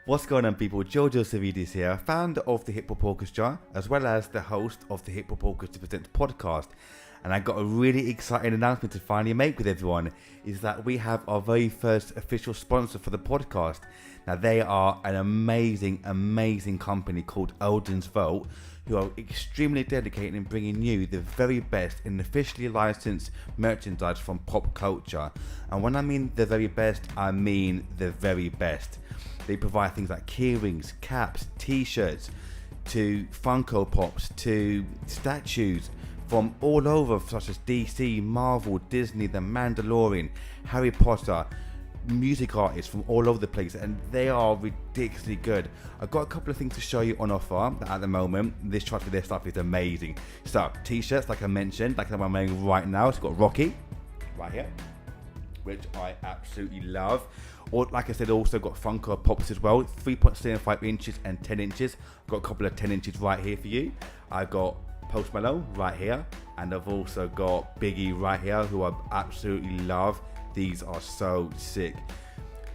What's going on, people? Georgio Savvides here, founder of the Hip Hop Orchestra, as well as the host of the Hip Hop Orchestra Presents podcast. And I got a really exciting announcement to finally make with everyone, is that we have our very first official sponsor for the podcast. Now, they are an amazing company called Eldon's Vault, who are extremely dedicated in bringing you the very best in officially licensed merchandise from pop culture. And when I mean the very best, I mean the very best. They provide things like keyrings, caps, t-shirts, to Funko Pops, to statues from all over, such as DC, Marvel, Disney, The Mandalorian, Harry Potter, music artists from all over the place, and they are ridiculously good. I've got a couple of things to show you on offer at the moment. This trust me, their stuff is amazing. So, t-shirts, like I mentioned, like the one I'm wearing right now. It's got Rocky right here, which I absolutely love. Or, like I said, also got Funko Pops as well, 3.75 inches and 10 inches. I've got a couple of 10 inches right here for you. I've got Post Malone right here, and I've also got Biggie right here, who I absolutely love. These are so sick.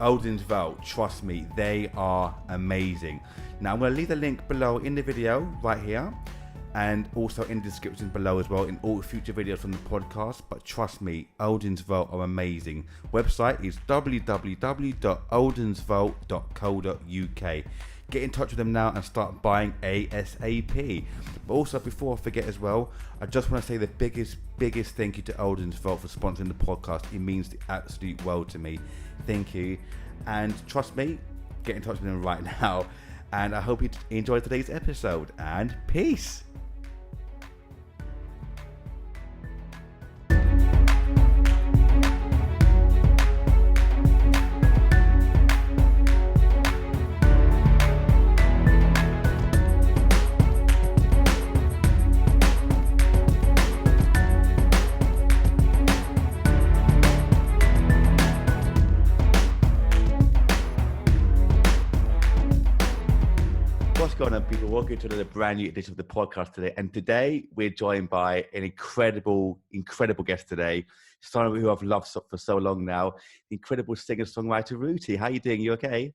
Eldon's Vault, trust me, they are amazing. Now, I'm going to leave the link below in the video right here, and also in the description below as well in all future videos from the podcast. But trust me, Eldon's Vault are amazing. Website is www.eldonsvault.co.uk. Get in touch with them now and start buying ASAP. But also, before I forget as well, I just want to say the biggest thank you to Eldon's Vault for sponsoring the podcast. It means the absolute world to me. Thank you. And trust me, get in touch with them right now. And I hope you enjoyed today's episode. And peace. What's going on, people? Welcome to another brand new edition of the podcast today. And today we're joined by an incredible guest today, someone who I've loved for so long now, the incredible singer-songwriter Ruti. How you doing? You okay?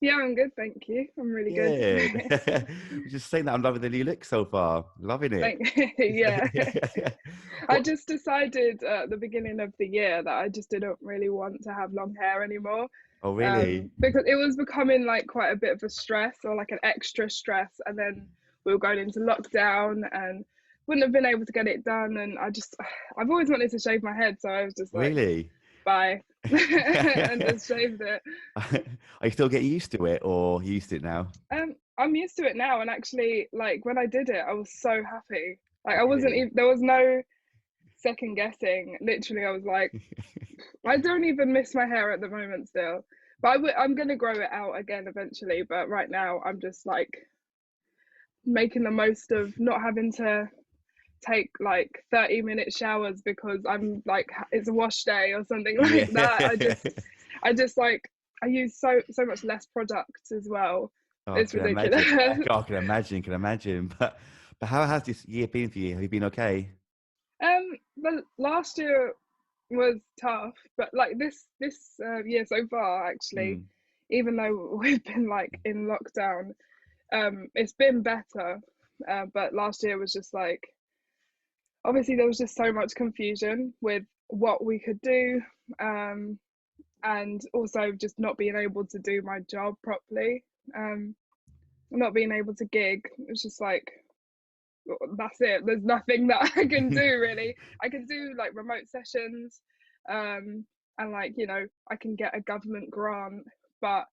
Yeah, I'm good, thank you. I'm really good. Yeah. Just saying that I'm loving the new look so far. Loving it. Yeah. I What? just decided at the beginning of the year that I just didn't really want to have long hair anymore. Oh, really? Because it was becoming like quite a bit of a stress, or like an extra stress, and then we were going into lockdown and wouldn't have been able to get it done. And I've always wanted to shave my head, so I was just like, Really? bye. And just shaved it. Are you still getting used to it, or used to it now? I'm used to it now, and actually, like, when I did it, I was so happy. Like, I wasn't Really? even, there was no second guessing. Literally, I was like, I don't even miss my hair at the moment still, but I'm gonna grow it out again eventually. But right now, I'm just like making the most of not having to take like 30-minute showers because I'm like, it's a wash day or something Yeah. like that. I just like, I use so much less products as well. Oh, I It's can imagine. ridiculous. I can imagine. But how has this year been for you? Have you been okay? But last year was tough, but like this year so far, actually, Mm. even though we've been like in lockdown, it's been better. But last year was just like, obviously there was just so much confusion with what we could do, um, and also just not being able to do my job properly, not being able to gig. It was just like, that's it. There's nothing that I can do really. I can do like remote sessions, and like, I can get a government grant, but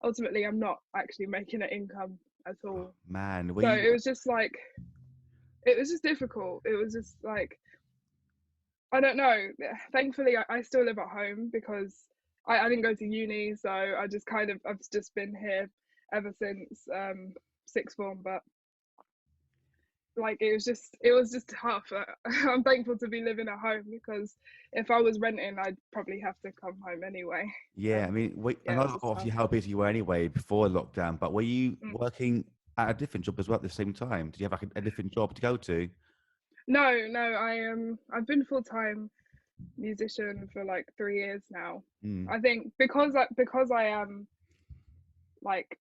ultimately I'm not actually making an income at all. Man, So it was just like, it was just difficult. It was just like, I don't know. Thankfully, I still live at home because I didn't go to uni, so I've just been here ever since sixth form. But like, it was just tough. I'm thankful to be living at home, because if I was renting, I'd probably have to come home anyway. yeah, I um mean, I yeah, it was know just obviously tough. how busy you were anyway before lockdown, but were you Mm. working at a different job as well at the same time? Did you have like a different job to go to? No, I've been full-time musician for like 3 years now. Mm. I think because I am like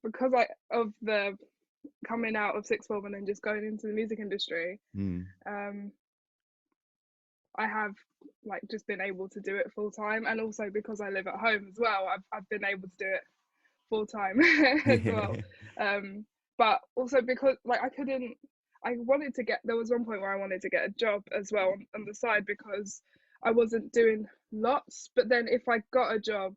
because of the coming out of sixth form and then just going into the music industry, Mm. um, I have like just been able to do it full time, and also because I live at home as well, I've been able to do it full time as well. Um, but also because like I wanted to get, there was one point where I wanted to get a job as well on the side because I wasn't doing lots. But then if I got a job,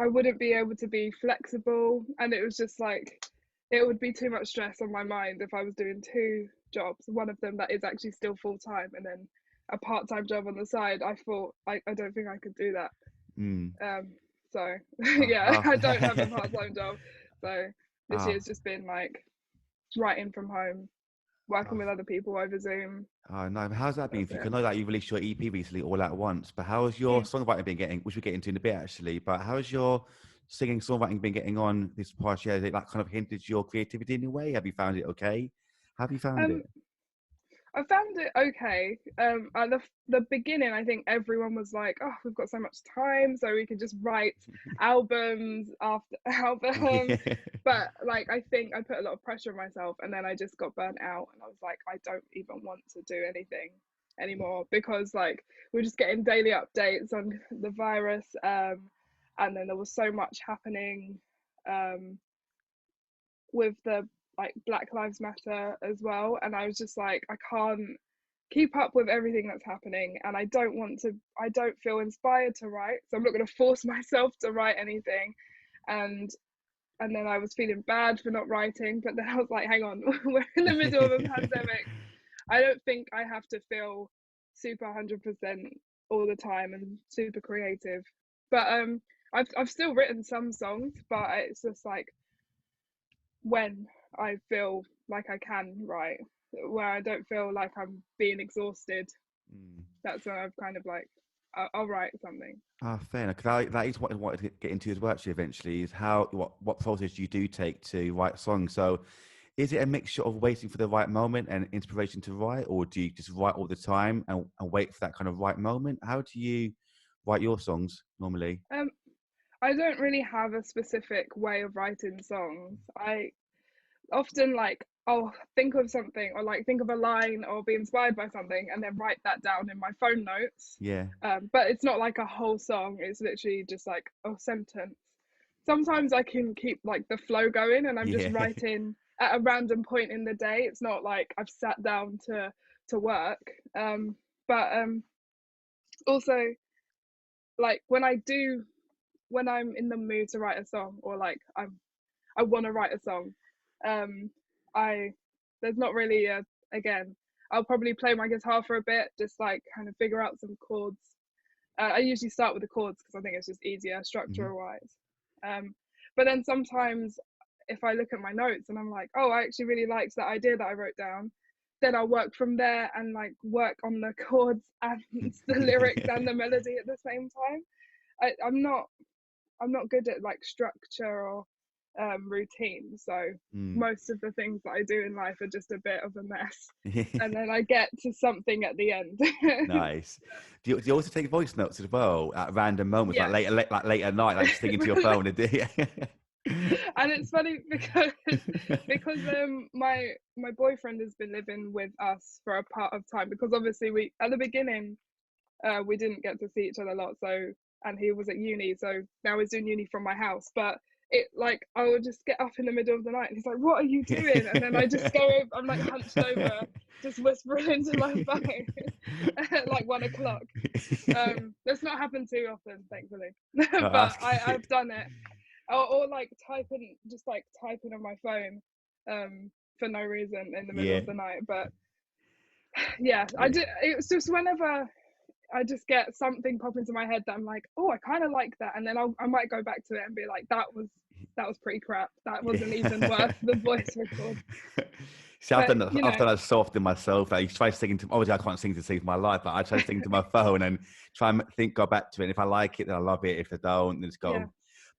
I wouldn't be able to be flexible, and it was just like it would be too much stress on my mind if I was doing two jobs, one of them that is actually still full time, and then a part time job on the side. I thought I don't think I could do that. Mm. So Oh, yeah, oh. I don't have a part time job. So this Oh, year's just been like writing from home, working oh, with other people over Zoom. oh, no. How's that been That's for you? it. 'Cause I know that you released your EP recently all at once, but how has your Mm. songwriting been getting, which we'll get into in a bit actually, but how has your singing, songwriting been getting on this past year? Has it like kind of hindered your creativity in a way? Have you found it okay? How have you found Um, it? I found it okay. At the beginning, I think everyone was like, "Oh, we've got so much time, so we could just write albums after album." Yeah. But like, I think I put a lot of pressure on myself, and then I just got burnt out, and I was like, I don't even want to do anything anymore because like we're just getting daily updates on the virus, and then there was so much happening, um, with the like Black Lives Matter as well, and I was just like, I can't keep up with everything that's happening, and I don't feel inspired to write, so I'm not going to force myself to write anything. And and then I was feeling bad for not writing, but then I was like, hang on, we're in the middle of a pandemic. I don't think I have to feel super 100% all the time and super creative. But I've still written some songs, but it's just like when I feel like I can write, where I don't feel like I'm being exhausted, Mm. that's when I've kind of like, I'll write something. Ah, fair enough. 'Cause that is what I wanted to get into as well, actually, eventually, is how, what process you do take to write songs. So is it a mixture of waiting for the right moment and inspiration to write, or do you just write all the time and wait for that kind of right moment? How do you write your songs normally? Um, I don't really have a specific way of writing songs. I often like I'll think of something or like think of a line or be inspired by something and then write that down in my phone notes. Yeah. But it's not like a whole song, it's literally just like a sentence. Sometimes I can keep like the flow going and I'm just Yeah. writing at a random point in the day. It's not like I've sat down to work. But also like when I'm in the mood to write a song, or like I want to write a song, um I there's not really a, again, I'll probably play my guitar for a bit, just like kind of figure out some chords. I usually start with the chords because I think it's just easier Hmm. structure wise. But then sometimes if I look at my notes and I'm like, oh, I actually really liked that idea that I wrote down, then I'll work from there and like work on the chords and the lyrics Yeah. and the melody at the same time. I'm not good at like structure or routine. So Mm. most of the things that I do in life are just a bit of a mess. And Yeah. then I get to something at the end. Nice. Do you also take voice notes as well at random moments, like Yes. like late at night, like sticking to your phone? And And it's funny because my boyfriend has been living with us for a part of time, because obviously we at the beginning we didn't get to see each other a lot, so, and he was at uni, so now he's doing uni from my house. But it like I would just get up in the middle of the night and he's like, what are you doing? And then I just go over, I'm like hunched over just whispering into my phone at like 1 o'clock. That's not happened too often, thankfully. No, But ask. I've done it. Or like typing on my phone for no reason in the middle Yeah, of the night. But yeah, I yeah. did. It was just whenever I just get something pop into my head that I'm like, oh, I kind of like that, and then I might go back to it and be like, that was pretty crap. That wasn't even Yeah. worth the voice record. See, But I've done that so often myself. I try singing to, obviously I can't sing to save my life, but I try singing to my phone and try and go back to it. And if I like it, then I love it. If I don't, then it's yeah, go.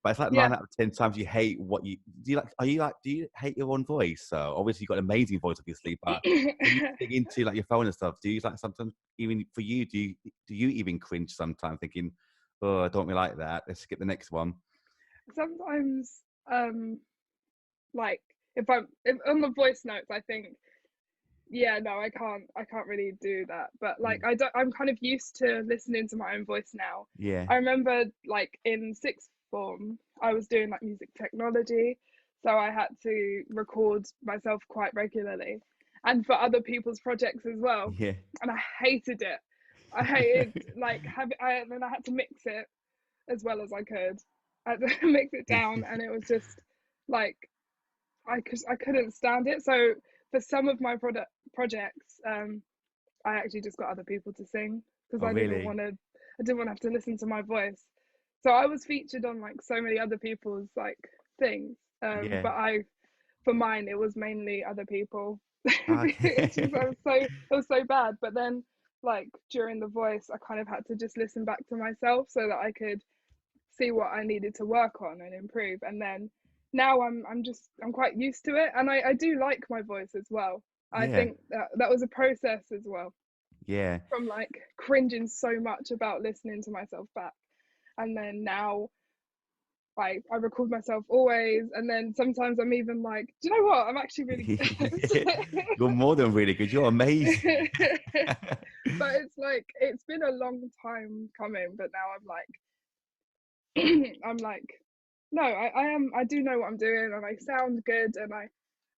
But it's like yeah. 9 out of 10 times you hate what you do. Do you hate your own voice? So obviously you've got an amazing voice, obviously. But when you dig into like your phone and stuff, do you like sometimes even for you? Do you even cringe sometimes, thinking, oh, I don't really like that. Let's skip the next one. Sometimes like if on the voice notes, I think, yeah, no, I can't really do that. But like, Mm. I'm kind of used to listening to my own voice now. Yeah. I remember like in sixth form, I was doing like music technology, so I had to record myself quite regularly, and for other people's projects as well. Yeah. And I hated it. I hated like and then I had to mix it as well as I could. I had to mix it down, and it was just like I couldn't stand it. So for some of my projects, I actually just got other people to sing because Oh, really? I didn't want to have to listen to my voice. So I was featured on like so many other people's like things. Yeah. But for mine it was mainly other people. It's just Okay. it was so bad. But then like during the voice I kind of had to just listen back to myself so that I could see what I needed to work on and improve. And then now I'm quite used to it, and I do like my voice as well. I Yeah. think that was a process as well, Yeah. from like cringing so much about listening to myself back, and then now I record myself always, and then sometimes I'm even like, do you know what? I'm actually really You're more than really good. You're amazing. but it's like it's been a long time coming, but now I'm like I'm like, no, I do know what I'm doing, and I sound good,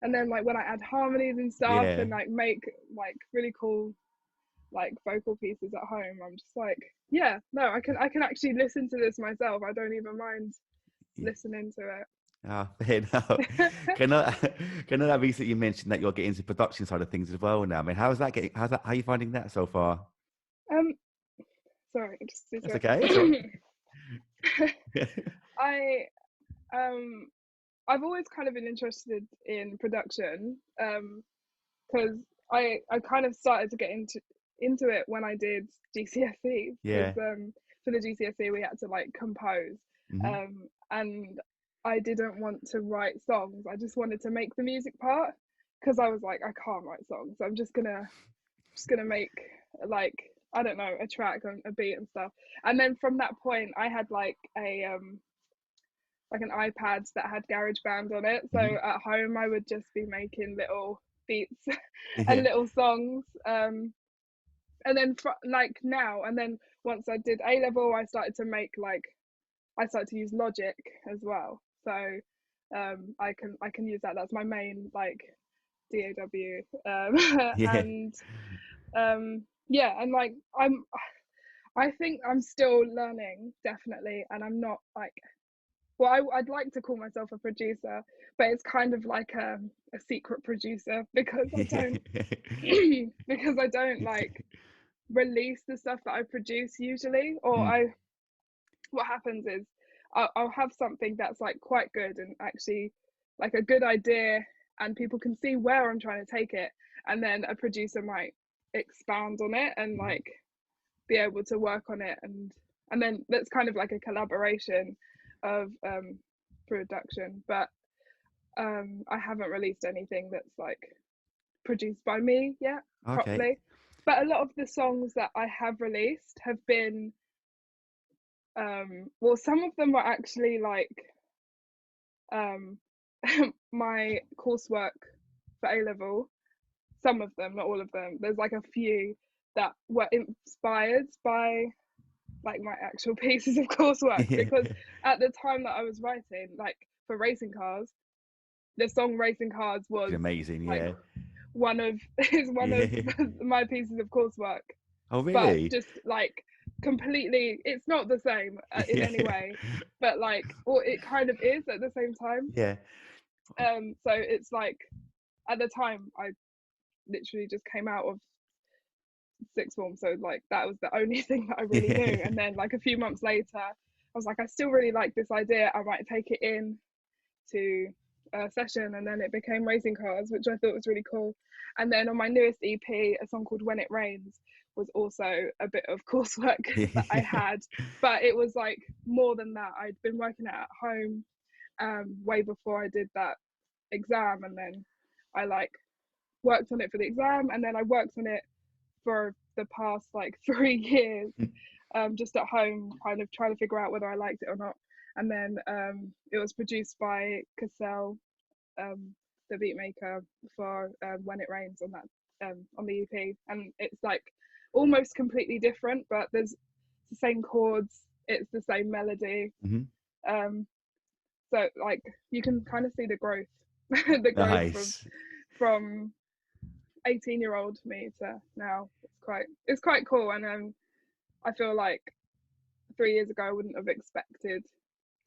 and then like when I add harmonies and stuff Yeah. and like make like really cool like vocal pieces at home, I'm just like, yeah, no, I can actually listen to this myself. I don't even mind listening to Ah, fair enough. it. Can I, can I recently you mentioned that you're getting into production side of things as well now? I mean, how are you finding that so far? um, sorry, just a That's sec. okay. That's all I I've always kind of been interested in production, because I kind of started to get into it when I did GCSEs, because Yeah. for the GCSE we had to like compose, Hmm. and I didn't want to write songs. I just wanted to make the music part, because I was like, I can't write songs. I'm just gonna make like, I don't know, a track and a beat and stuff. And then from that point I had like an iPad that had GarageBand on it. So Hmm. at home, I would just be making little beats and Yeah. little songs. And then like now, and then once I did A level, I started to use Logic as well. So I can use that. That's my main like DAW. Yeah. And yeah, and like I think I'm still learning, definitely, and I'm not like, well, I'd like to call myself a producer, but it's kind of like a secret producer, because I Yeah. don't because I don't like release the stuff that I produce usually. Or Mm. what happens is I'll have something that's like quite good and actually like a good idea, and people can see where I'm trying to take it, and then a producer might expand on it and Mhm. like be able to work on it, and then that's kind of like a collaboration of production. But I haven't released anything that's like produced by me yet Okay. properly. But a lot of the songs that I have released have been well, some of them are actually like um my coursework for A level. Some of them, not all of them. There's like a few that were inspired by like my actual pieces of coursework, Yeah. because at the time that I was writing, like for racing cars, the song Racing Cars It's was amazing. like Yeah. one of is one of Yeah. my pieces of coursework, Oh, but really? just like completely, it's not the same in Yeah. any way, but like, or it kind of is at the same time. Yeah. So it's like at the time I literally just came out of sixth form, so like that was the only thing that I really knew. And then like a few months later, I was like, I still really like this idea. I might take it in to a session, and then it became Racing Cars, which I thought was really cool. And then on my newest EP, a song called When It Rains was also a bit of coursework that I had, but it was like more than that. I'd been working at home way before I did that exam, and then I like worked on it for the exam, and then I worked on it for the past like 3 years, just at home, kind of trying to figure out whether I liked it or not. and then it was produced by Cassell, the beat maker for When It Rains on that on the EP, and it's like almost completely different, but there's the same chords, it's the same melody. Hmm. Um, so like you can kind of see the growth, the growth Nice. from 18-year-old me to now. It's quite cool, and I feel like 3 years ago I wouldn't have expected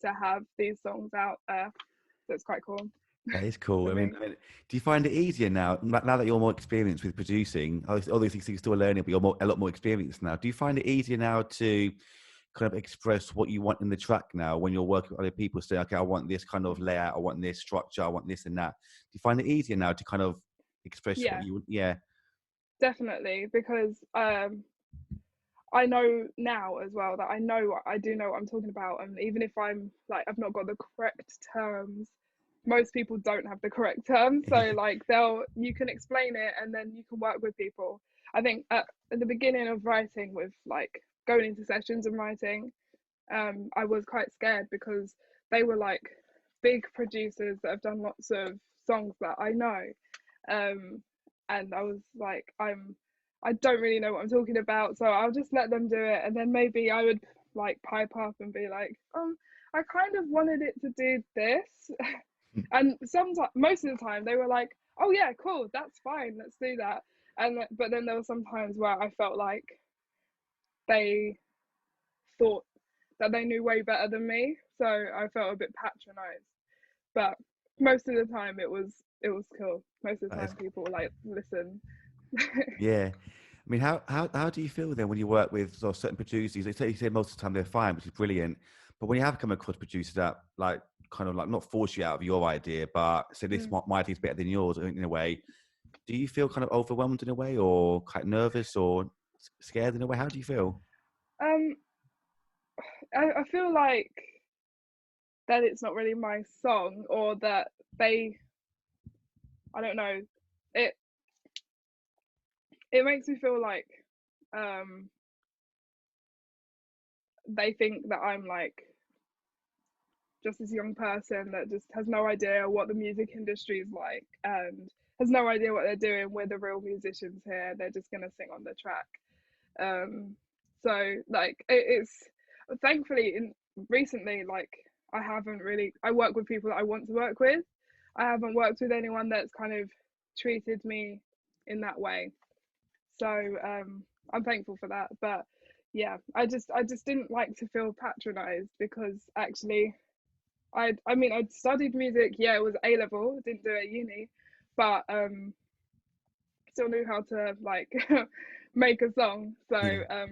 to have these songs out there, so it's quite cool That is cool. for me. Do you find it easier now that you're more experienced with producing? All these things you're still learning, but you're a lot more experienced now. Do you find it easier now to kind of express what you want in the track now when you're working with other people? Say, okay, I want this kind of layout, I want this structure, I want this and that. Do you find it easier now to kind of express what Yeah, you? Yeah. definitely, because I know now as well that I do know what I'm talking about, and even if I'm like I've not got the correct terms, most people don't have the correct terms, so like you can explain it and then you can work with people. I think at the beginning of writing, with like going into sessions and writing, I was quite scared because they were like big producers that have done lots of songs that I know, um, and I was like, I don't really know what I'm talking about, so I'll just let them do it, and then maybe I would like pipe up and be like, I kind of wanted it to do this, and sometimes, most of the time, they were like, oh yeah, cool, that's fine, let's do that, and but then there were some times where I felt like they thought that they knew way better than me, so I felt a bit patronized. But most of the time, it was cool. Most of the That is, time, people like listen. yeah. I mean, how do you feel then when you work with sort of certain producers? You say most of the time they're fine, which is brilliant. But when you have come across producers that like kind of like not force you out of your idea, but say this Mm. my idea is better than yours in a way, do you feel kind of overwhelmed in a way, or quite nervous, or scared in a way? How do you feel? Um, I feel like that it's not really my song, or that they, I don't know, it it makes me feel like um they think that I'm like just this young person that just has no idea what the music industry is like, and has no idea what they're doing. We're the real musicians here. They're just gonna sing on the track. So like it's thankfully in recently, like I work with people that I want to work with. I haven't worked with anyone that's kind of treated me in that way. So I'm thankful for that. But yeah, I just didn't like to feel patronized, because actually I'd studied music. Yeah, it was A level, didn't do it at uni, but still knew how to like make a song. So Yeah,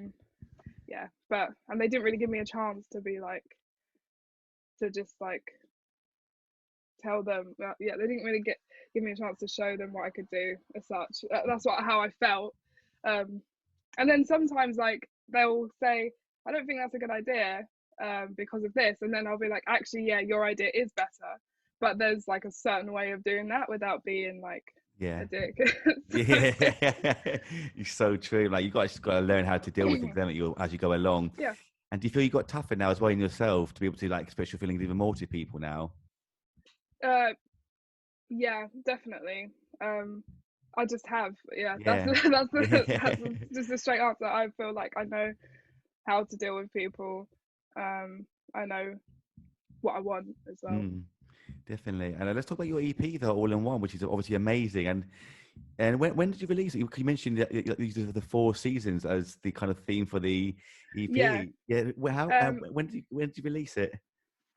yeah, but and they didn't really give me a chance to be like to just like tell them. Yeah, they didn't really give me a chance to show them what I could do as such. That's how I felt. Um, and then sometimes like they'll say, I don't think that's a good idea because of this, and then I'll be like, actually, yeah, your idea is better, but there's like a certain way of doing that without being like yeah, a dick. So, yeah. It's so true. Like you guys just got to learn how to deal with things, haven't you, as you go along. yeah, And do you feel you got tougher now as well in yourself to be able to like express your feelings even more to people now? uh, yeah, definitely. Um, I just have, yeah. That's Yeah, that's yeah. just a straight answer. I feel like I know how to deal with people. I know what I want as well. Mm, definitely. And let's talk about your EP, though, All in One, which is obviously amazing. And when did you release it? You mentioned that these are the 4 seasons as the kind of theme for the Yeah. EP. Yeah. Well, Um, when did you release it?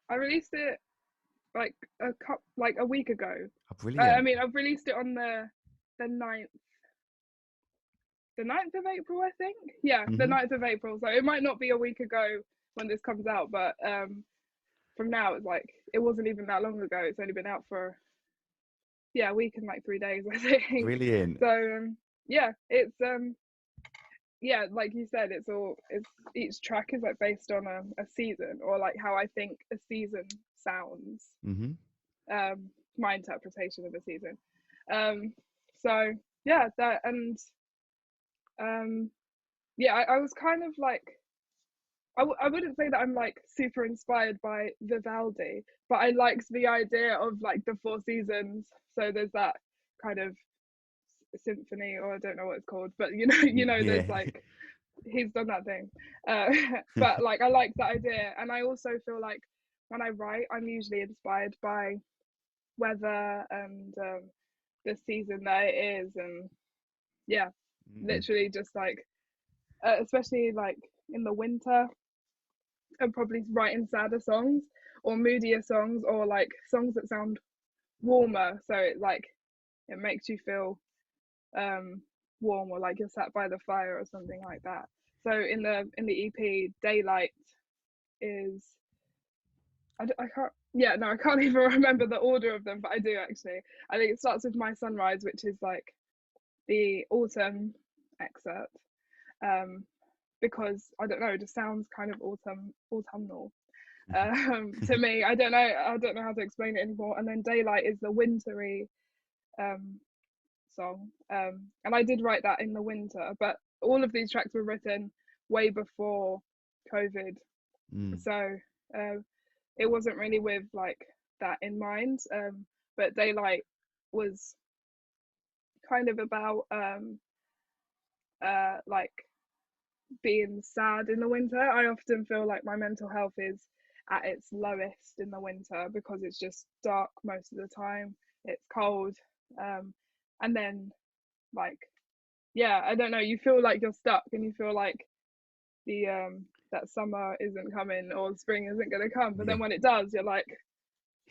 I released it like a week ago. Oh, I brilliant. mean, I've released it on the ninth of April, I think. Yeah, the Hmm. 9th of April. So it might not be a week ago when this comes out, but from now it's like it wasn't even that long ago. It's only been out for yeah, a week and like 3 days, I think. Brilliant. So yeah, it's yeah, like you said, it's each track is like based on a season, or like how I think a season sounds. Hmm. My interpretation of a season. Um, so yeah, that and um, yeah, I was kind of like I wouldn't say that I'm like super inspired by Vivaldi, but I liked the idea of like the four seasons. So there's that kind of symphony, or I don't know what it's called, but there's Yeah. like he's done that thing. Uh, but like I like that idea, and I also feel like when I write, I'm usually inspired by weather and the season that it is, and yeah, Mm. literally just like especially like in the winter, I'm probably writing sadder songs or moodier songs or like songs that sound warmer, so it makes you feel um warm, or like you're sat by the fire or something like that. So in the EP, Daylight is I can't, yeah, no, I can't even remember the order of them, but I do actually. I think it starts with My Sunrise, which is like the autumn excerpt, um because I don't know, it just sounds kind of autumnal to me. I don't know how to explain it anymore. And then Daylight is the wintry um song, and I did write that in the winter, but all of these tracks were written way before COVID, Mm. so uh, it wasn't really with like that in mind. But Daylight was kind of about like being sad in the winter. I often feel like my mental health is at its lowest in the winter because it's just dark most of the time. It's cold, and then like yeah, I don't know. You feel like you're stuck, and you feel like the that summer isn't coming or spring isn't going to come. But Yeah. then when it does, you're like,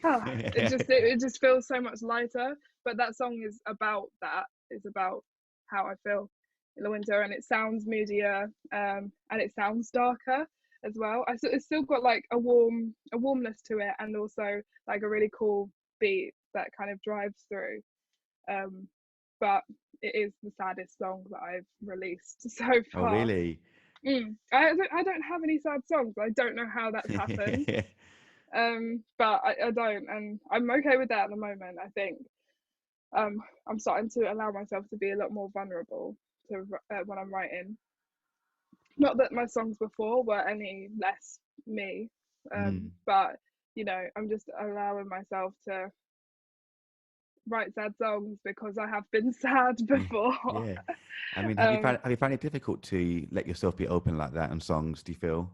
ah, it just feels so much lighter. But that song is about that. It's about how I feel in the winter, and it sounds moodier, and it sounds darker as well. It's still got like a warmness to it, and also like a really cool beat that kind of drives through. But it is the saddest song that I've released so Oh, far. really? I don't have any sad songs. I don't know how that's happened. But I don't, and I'm okay with that at the moment. I think I'm starting to allow myself to be a lot more vulnerable to when I'm writing. Not that my songs before were any less me, Mm. but I'm just allowing myself to write sad songs because I have been sad Yeah. before. Yeah. I mean, um, have you found it difficult to let yourself be open like that in songs, do you feel?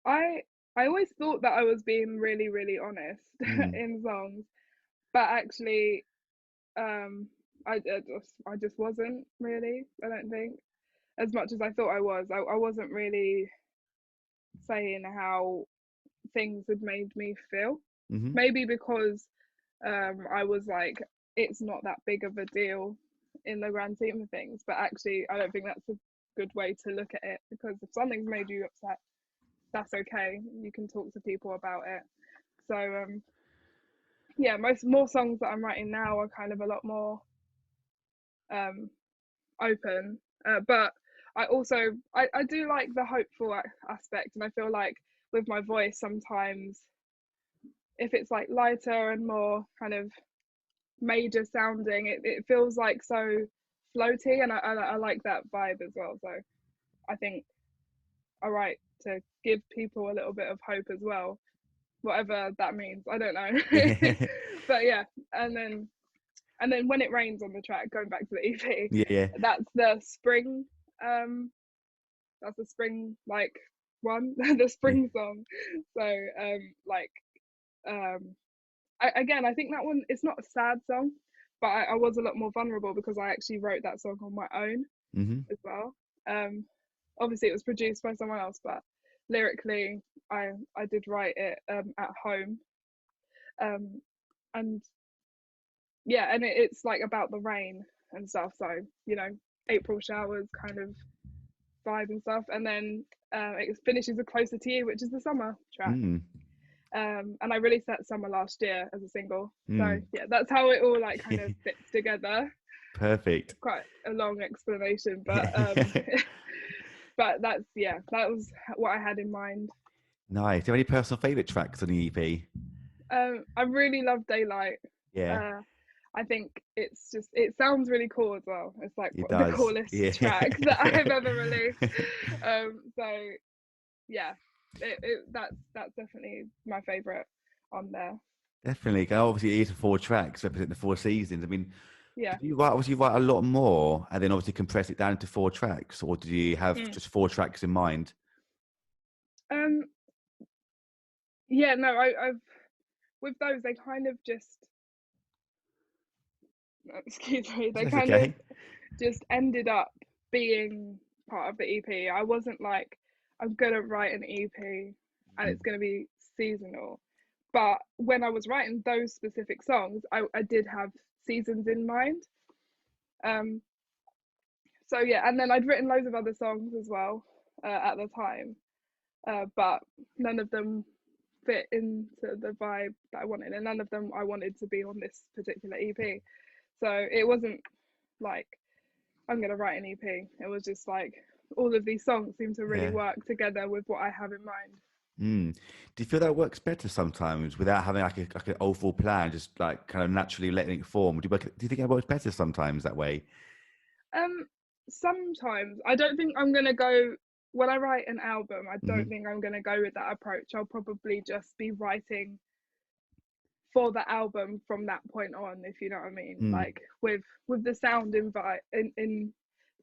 I I always thought that I was being really, really honest Mm. in songs, but actually, um, I just wasn't really. I don't think as much as I thought I was. I wasn't really saying how things had made me feel. Mm-hmm. Maybe because I was like, it's not that big of a deal in the grand scheme of things. But actually, I don't think that's a good way to look at it, because if something's made you upset, that's okay. You can talk to people about it. So yeah, most more songs that I'm writing now are kind of a lot more um, open. But I do like the hopeful aspect, and I feel like with my voice sometimes, if it's like lighter and more kind of major sounding, it feels like so floaty, and I like that vibe as well. So I think I write to give people a little bit of hope as well, whatever that means. I don't know. Yeah. But yeah, and then When It Rains on the track, going back to the EP, Yeah. Yeah. that's the spring. Um, that's the spring like one, the Yeah. spring song. So like um, again, I think that one, it's not a sad song, but I was a lot more vulnerable because I actually wrote that song on my own Mm-hmm. as well. Um, Obviously it was produced by someone else, but lyrically, I did write it at home. Um, and yeah, and it's like about the rain and stuff. So April showers kind of vibe and stuff, and then it finishes with Closer to You, which is the summer track. Mm. And I released that summer last year as a single. So Mm. yeah, that's how it all like kind of fits together. Perfect. Quite a long explanation, but but that was what I had in mind. Nice. Do you have any personal favorite tracks on the EP? I really love Daylight. Yeah, uh I think it sounds really cool as well. It's like it the does. coolest Yeah. track that I've ever released. So yeah, that's definitely my favorite on there. Definitely. 'Cause obviously, it is 4 tracks representing the 4 seasons. I mean, Yeah. did you write, obviously write a lot more and then obviously compress it down into 4 tracks, or did you have Mm. just 4 tracks in mind? Um. Yeah. No. I've with those they kind of just excuse me. They That's kind of okay. just ended up being part of the EP. I wasn't like, I'm gonna write an EP and Mm. it's gonna be seasonal. But when I was writing those specific songs, I did have seasons in mind. Um, so yeah, and then I'd written loads of other songs as well at the time, but none of them fit into the vibe that I wanted, and none of them I wanted to be on this particular EP. So it wasn't like I'm gonna write an EP. It was just like all of these songs seem to really Yeah. work together with what I have in mind. Mm. Do you feel that works better sometimes without having like an overall plan, just like kind of naturally letting it form? Do you think it works better sometimes that way? Um, Sometimes I don't think I'm gonna go when I write an album. I don't Hmm. think I'm gonna go with that approach. I'll probably just be writing for the album from that point on, if you know what I mean. Mm. Like with the sound in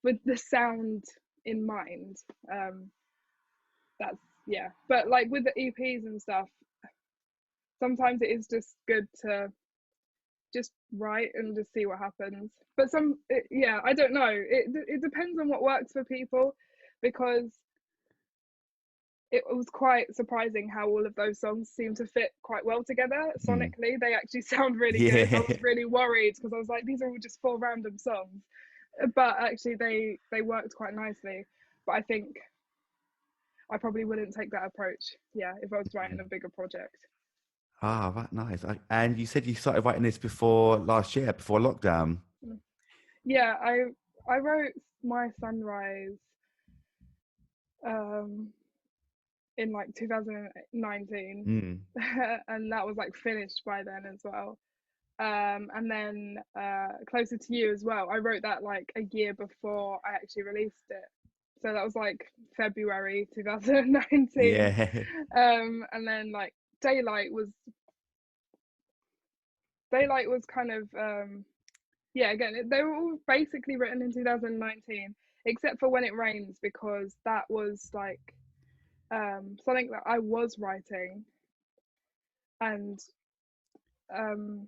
with the sound in mind. That's yeah. But like with the EPs and stuff, sometimes it is just good to just write and just see what happens. But yeah, I don't know. It depends on what works for people, because it was quite surprising how all of those songs seem to fit quite well together Mm. sonically. They actually sound really good. I Yeah. was really worried because I was like, these are all just four random songs, but actually they worked quite nicely. But I think I probably wouldn't take that approach, yeah, if I was writing a bigger project. Ah, right, nice. And you said you started writing this before last year, before lockdown. Mm. Yeah, I wrote my Sunrise um in like 2019 Mm. and that was like finished by then as well. And then Closer to You as well, I wrote that like a year before I actually released it, so that was like February 2019. Yeah. And then like Daylight was Daylight was kind of yeah, again, they were all basically written in 2019, except for When It Rains, because that was like something that I was writing, and um,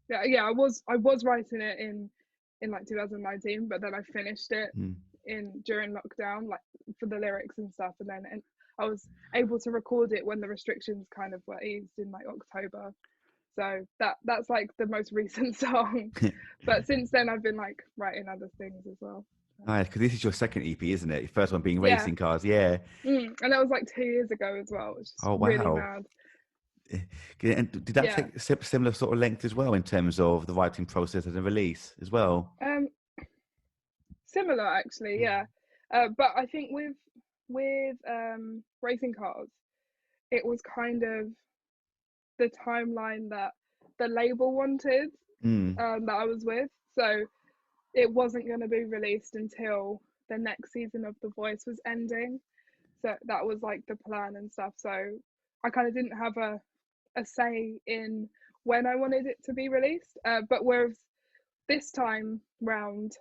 yeah, I was writing it in like 2019, but then I finished it Mm. in during lockdown, like for the lyrics and stuff, and I was able to record it when the restrictions kind of were eased in like October. So that's like the most recent song, but since then I've been like writing other things as well. So, Nice, because this is your second EP, isn't it? Your first one being yeah. Racing Cars. Yeah. And that was like 2 years ago as well, which is Oh, really wow. mad. And did that Yeah. take similar sort of length as well in terms of the writing process and the release as well? Um, Similar actually, yeah. But I think with racing cars, it was kind of the timeline that the label wanted, Mm. that I was with. So it wasn't going to be released until the next season of The Voice was ending. So that was like the plan and stuff. So I kind of didn't have a say in when I wanted it to be released. But whereas this time round,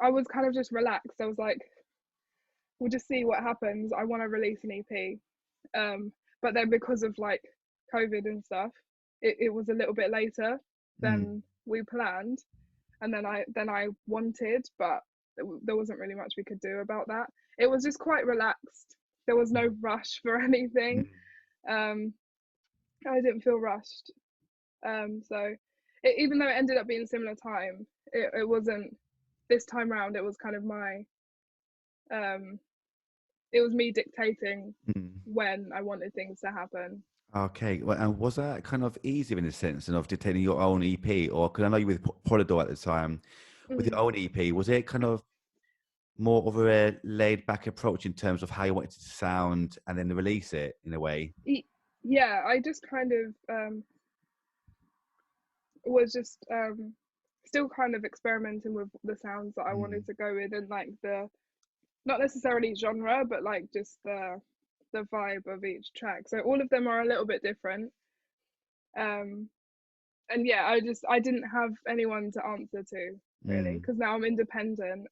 I was kind of just relaxed. I was like, we'll just see what happens. I want to release an EP. But then because of like COVID and stuff, it was a little bit later Mm. than we planned. And then I wanted, but there wasn't really much we could do about that. It was just quite relaxed. There was no rush for anything. Mm. Um, I didn't feel rushed. So even though it ended up being a similar time, it wasn't this time round. It was kind of um, it was me dictating Mm. when I wanted things to happen. Okay, well, and was that kind of easier in the sense of dictating your own EP, or because I know you were with Polydor at the time, with your Mm. own EP, was it kind of more of a laid back approach in terms of how you wanted it to sound and then release it in a way? Yeah, I just kind of was just still kind of experimenting with the sounds that I Mm. wanted to go with, and like not necessarily genre, but like just the vibe of each track. So all of them are a little bit different. Um, and yeah, I didn't have anyone to answer to really, Mm. because now I'm independent.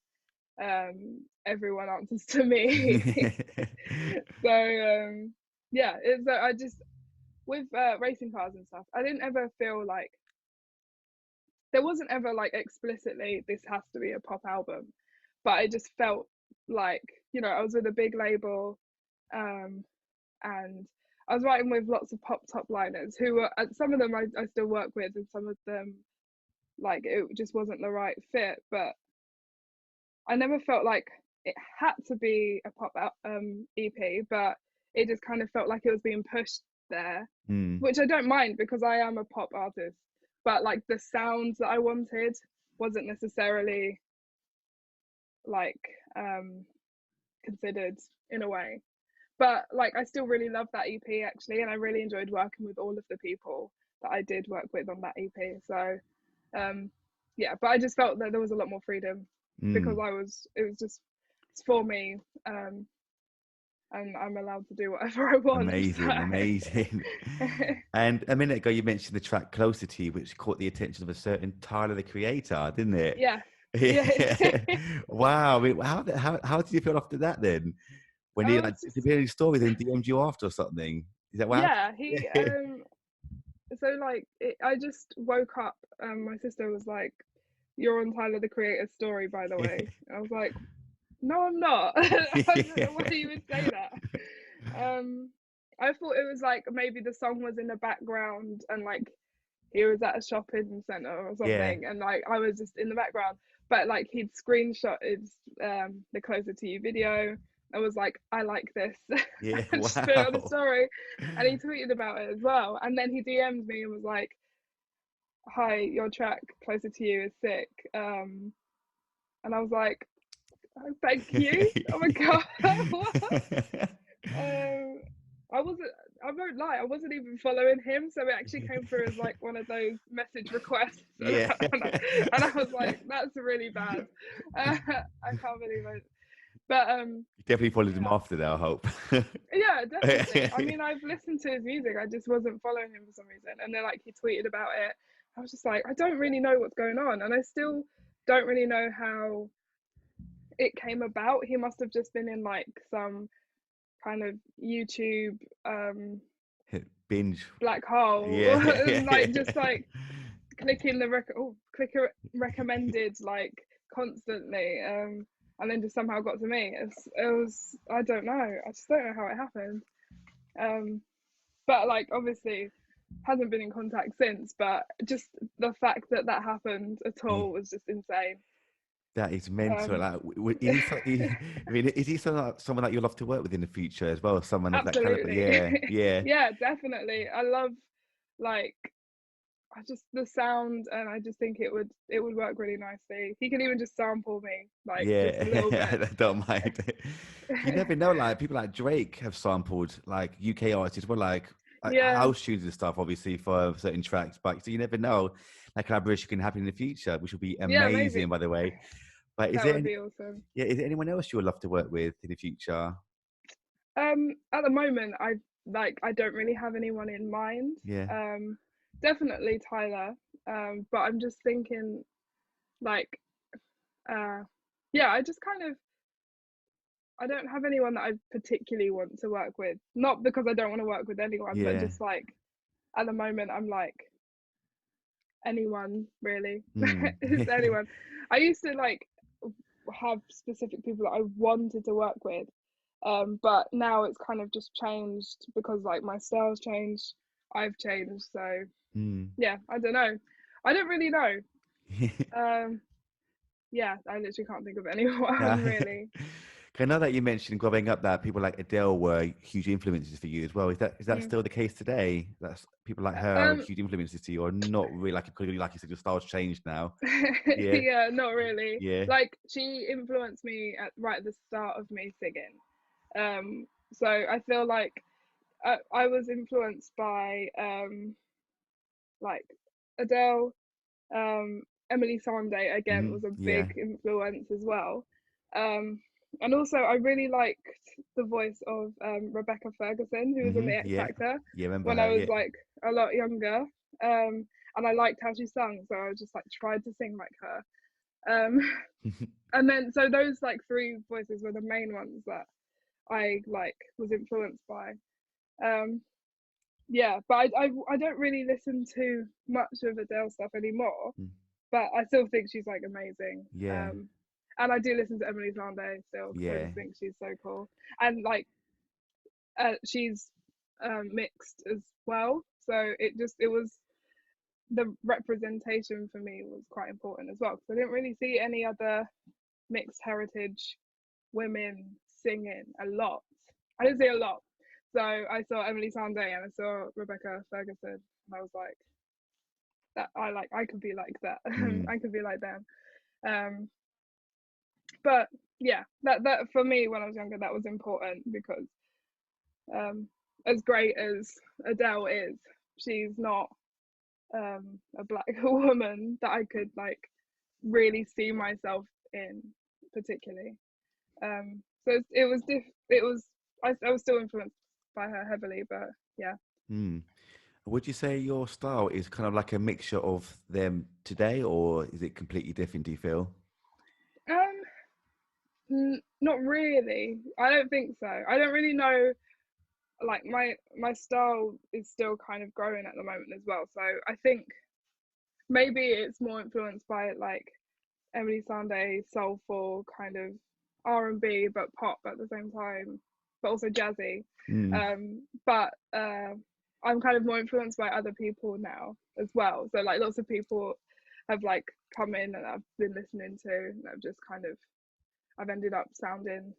Everyone answers to me. So yeah, it's I just with racing cars and stuff, I didn't ever feel like there wasn't ever like explicitly this has to be a pop album, but I just felt like, you know, I was with a big label, um, and I was writing with lots of pop top liners who were some of them I still work with, and some of them like it just wasn't the right fit. But I never felt like it had to be a pop EP, but it just kind of felt like it was being pushed there, Mm. which I don't mind because I am a pop artist. But like the sounds that I wanted wasn't necessarily like considered in a way. But like I still really love that EP actually, and I really enjoyed working with all of the people that I did work with on that EP. So um yeah, but I just felt that there was a lot more freedom because Mm. it was just it's for me, and I'm allowed to do whatever I want. Amazing, amazing. So And a minute ago, you mentioned the track "Closer to You," which caught the attention of a certain Tyler, the Creator, didn't it? yeah, yeah. Yeah. Wow. I mean, how did you feel after that then? When he like It's did just he any stories and DM'd you after or something? Is that what yeah, happened? he so like I just woke up, my sister was like, "You're on Tyler the Creator's story, by the way." And I was like, "No, I'm not." I don't know why you would say that. Um, I thought it was like maybe the song was in the background and like he was at a shopping center or Yeah. something, and like I was just in the background. But like he'd screenshotted the Closer to You video. I was like, I like this, Yeah. and just put it on the Wow. story. And he tweeted about it as well. And then he DM'd me and was like, "Hi, your track Closer to You is sick." And I was like, "Oh, thank you. Oh my god, what?" Um, I wasn't. I won't lie. I wasn't even following him, so it actually came through as like one of those message requests, Yeah. and I was like, "That's really bad." I can't believe it. But You definitely followed him yeah, after that, I hope. yeah, definitely. I mean, I've listened to his music. I just wasn't following him for some reason, and then like he tweeted about it. I was just like, I don't really know what's going on, and I still don't really know how it came about. He must have just been in like some kind of YouTube Binge. black hole, Yeah. and like just like clicking the recommended like constantly, and then just somehow got to me. It was I don't know. I just don't know how it happened. Um, but like obviously hasn't been in contact since. But just the fact that that happened at Yeah. all was just insane. That is mental. Um, Like, is he, I mean, is he someone that you'll love to work with in the future as well? Someone of that caliber? absolutely, Yeah, yeah. yeah, definitely. I love like I just the sound, and I just think it would work really nicely. He can even just sample me like just a little Yeah, bit. I don't mind. You never know. Like people like Drake have sampled like UK artists, well, like Yeah, house tunes and stuff, obviously for certain tracks. But so you never know, like collaboration can happen in the future, which will be yeah, maybe amazing, by the way. But is that there would any, be awesome. yeah, is there anyone else you would love to work with in the future? At the moment, I don't really have anyone in mind. Yeah. Um, Definitely Tyler. But I'm just thinking like uh, yeah, I just kind of I don't have anyone that I particularly want to work with. Not because I don't want to work with anyone, but Yeah. just like at the moment, I'm like anyone really. Mm. It's anyone. I used to like have specific people that I wanted to work with, but now it's kind of just changed because like my style's changed, I've changed. So Mm. yeah, I don't know. I don't really know. Um, yeah, I literally can't think of anyone Yeah. really. 'Cause I know that you mentioned growing up that people like Adele were huge influences for you as well. Is that Mm. still the case today? That's people like her are Um, huge influences to you, or not really? Like you said, your style's changed now. Yeah, yeah, not really. yeah. Like she influenced me right at the start of me singing. So I feel like I was influenced by like Adele, Emily Sandé again Hmm. was a big Yeah. influence as well. Um, And also I really liked the voice of Rebecca Ferguson, who was on the X Yeah. Factor Yeah, remember when I her, was yeah. like a lot younger. And I liked how she sung, so I just like tried to sing like her. Um, and then so those like three voices were the main ones that I like was influenced by. Um, yeah, but I don't really listen to much of Adele stuff anymore. But I still think she's like amazing. Yeah. And I do listen to Emily Sandé still because I Yeah. just think she's so cool. And like she's mixed as well, so it was the representation for me was quite important as well because I didn't really see any other mixed heritage women singing a lot. I didn't see a lot. So I saw Emily Sandé and I saw Rebecca Ferguson and I was like, that I could be like that. Mm. I could be like them. Um, but yeah, that for me when I was younger that was important because as great as Adele is, she's not a black woman that I could like really see myself in particularly. So it was I was still influenced by her heavily, but yeah. Mm. Would you say your style is kind of like a mixture of them today, or is it completely different, do you feel? Not really. I don't think so. I don't really know. Like my style is still kind of growing at the moment as well. So I think maybe it's more influenced by like Emily Sandé soulful kind of R&B but pop at the same time, but also jazzy. Mm. But I'm kind of more influenced by other people now as well. So like lots of people have like come in and I've been listening to and I've just kind of I've ended up sounding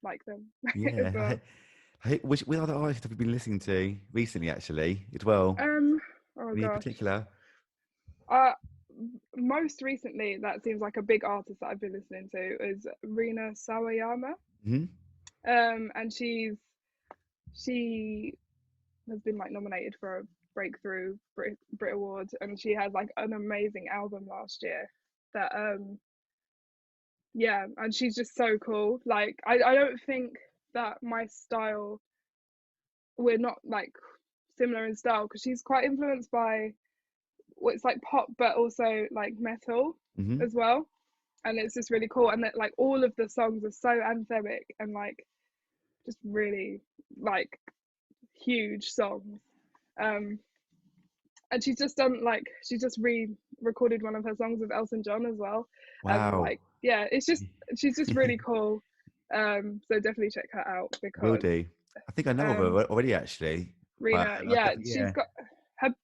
like them as Yeah. well. Which other artists have you been listening to recently, actually, as well? Um, oh Any in gosh. particular? Uh, Most recently, that seems like a big artist that I've been listening to is Rina Sawayama. Hmm. And she has been like nominated for a breakthrough Brit Award, and she had like an amazing album last year. That yeah, and she's just so cool. Like I don't think that my style we're not like similar in style because she's quite influenced by it's like pop but also like metal Hmm. as well, and it's just really cool and that like all of the songs are so anthemic and like just really like huge songs. um and she's just done like she just re-recorded one of her songs with Elton John as well, and Wow. like yeah, it's just she's just really cool. So definitely check her out Will because do. I think I know of her um already, actually. But Rena, I yeah, definitely, she's yeah. got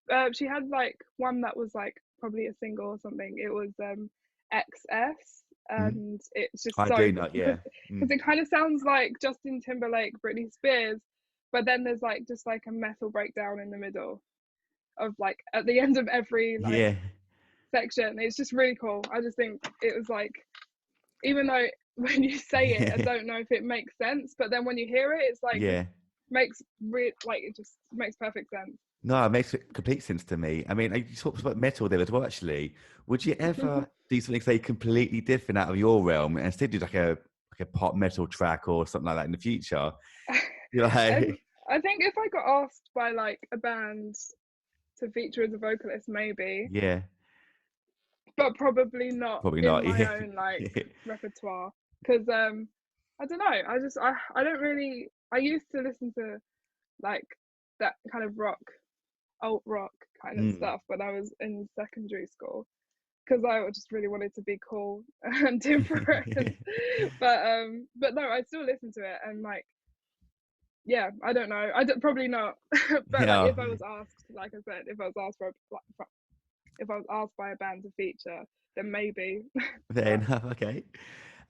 her. She had like one that was like probably a single or something. It was XS, Hmm. and it's just I so do not, yeah. because it kind of sounds like Justin Timberlake, Britney Spears, but then there's like just like a metal breakdown in the middle of like at the end of every like Yeah. section. It's just really cool. I just think it was like even though when you say it, I Yeah. don't know if it makes sense, but then when you hear it, it's like Yeah. like it just makes perfect sense. No, it makes complete sense to me. I mean, you talked about metal there as well, actually. Would you ever do something, say, completely different out of your realm and instead do like a pop metal track or something like that in the future? You're um, like, I think if I got asked by like a band to feature as a vocalist, maybe, yeah, but probably not probably in not. my Yeah. own like Yeah. repertoire. Because I don't know. I don't really. I used to listen to like that kind of rock, alt rock kind of Mm. stuff when I was in secondary school. Because I just really wanted to be cool and different, but no, I still listen to it and like yeah, I don't know. Probably not. But like Yeah. if I was asked, like I said, if I was asked if I was asked by a band to feature, then maybe. Fair But enough. Okay.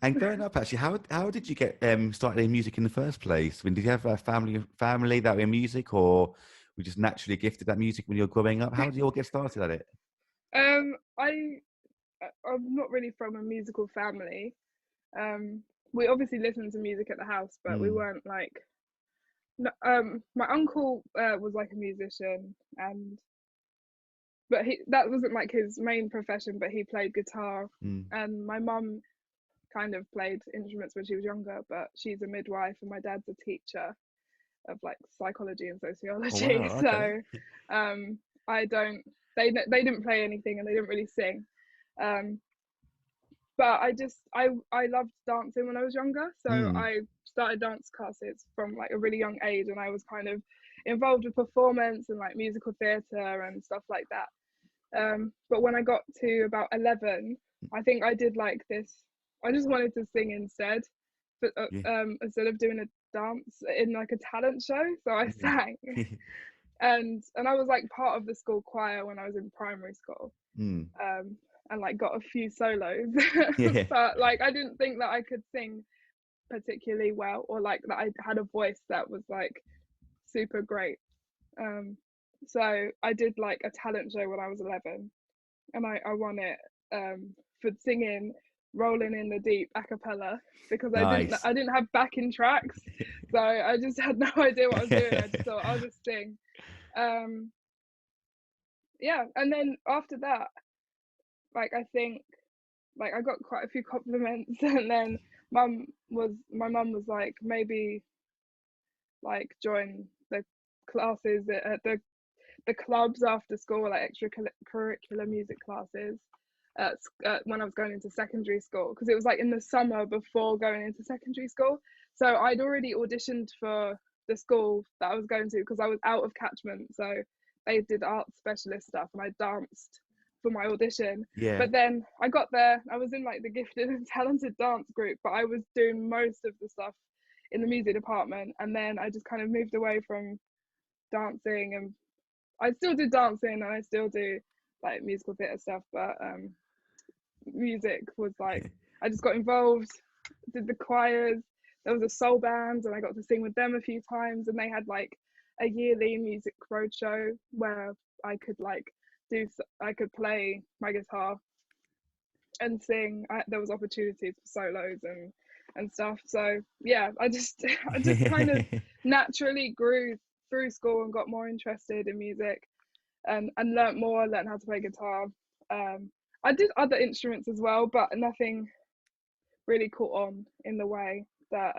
And growing up, actually, how did you get started in music in the first place? I mean, did you have a family that were in music, or were you just naturally gifted at music when you were growing up? How did you all get started at it? um, I I'm not really from a musical family. Um, we obviously listened to music at the house, but we Mm. weren't like. No, my uncle was like a musician, and but he that wasn't like his main profession. But he played guitar, Mm. and my mum kind of played instruments when she was younger, but she's a midwife and my dad's a teacher of like psychology and Oh sociology. wow, okay. So I don't. They didn't play anything and they didn't really sing. Um, but I loved dancing when I was younger, so Mm. I started dance classes from like a really young age, and I was kind of involved with performance and like musical theatre and stuff like that. But when I got to about 11, I think I did like this. I just wanted to sing instead, but Yeah. instead of doing a dance in like a talent show, so I Yeah. sang, and I was like part of the school choir when I was in primary school, Mm. um, and like got a few solos, Yeah. but like I didn't think that I could sing particularly well, or like that I had a voice that was like super great. Um, so I did like a talent show when I was 11, and I won it for singing "Rolling in the Deep" a cappella because Nice. I didn't have backing tracks, so I just had no idea what I was doing. I just thought I'll just sing. Um, yeah, and then after that, like I think like I got quite a few compliments, and then my mum was like, maybe like join the classes at the clubs after school, like extracurricular music classes when I was going into secondary school, because it was like in the summer before going into secondary school. So I'd already auditioned for the school that I was going to because I was out of catchment. So they did arts specialist stuff and I danced for my audition. Yeah. But then I got there, I was in like the gifted and talented dance group, but I was doing most of the stuff in the music department. And then I just kind of moved away from dancing, and I still do dancing and I still do like musical theatre stuff, but music was like I just got involved, did the choirs. There was a soul band and I got to sing with them a few times, and they had like a yearly music roadshow where I could like I could play my guitar and sing. There was opportunities for solos and stuff. So yeah, I just kind of naturally grew through school and got more interested in music, and learned how to play guitar. I did other instruments as well, but nothing really caught on in the way that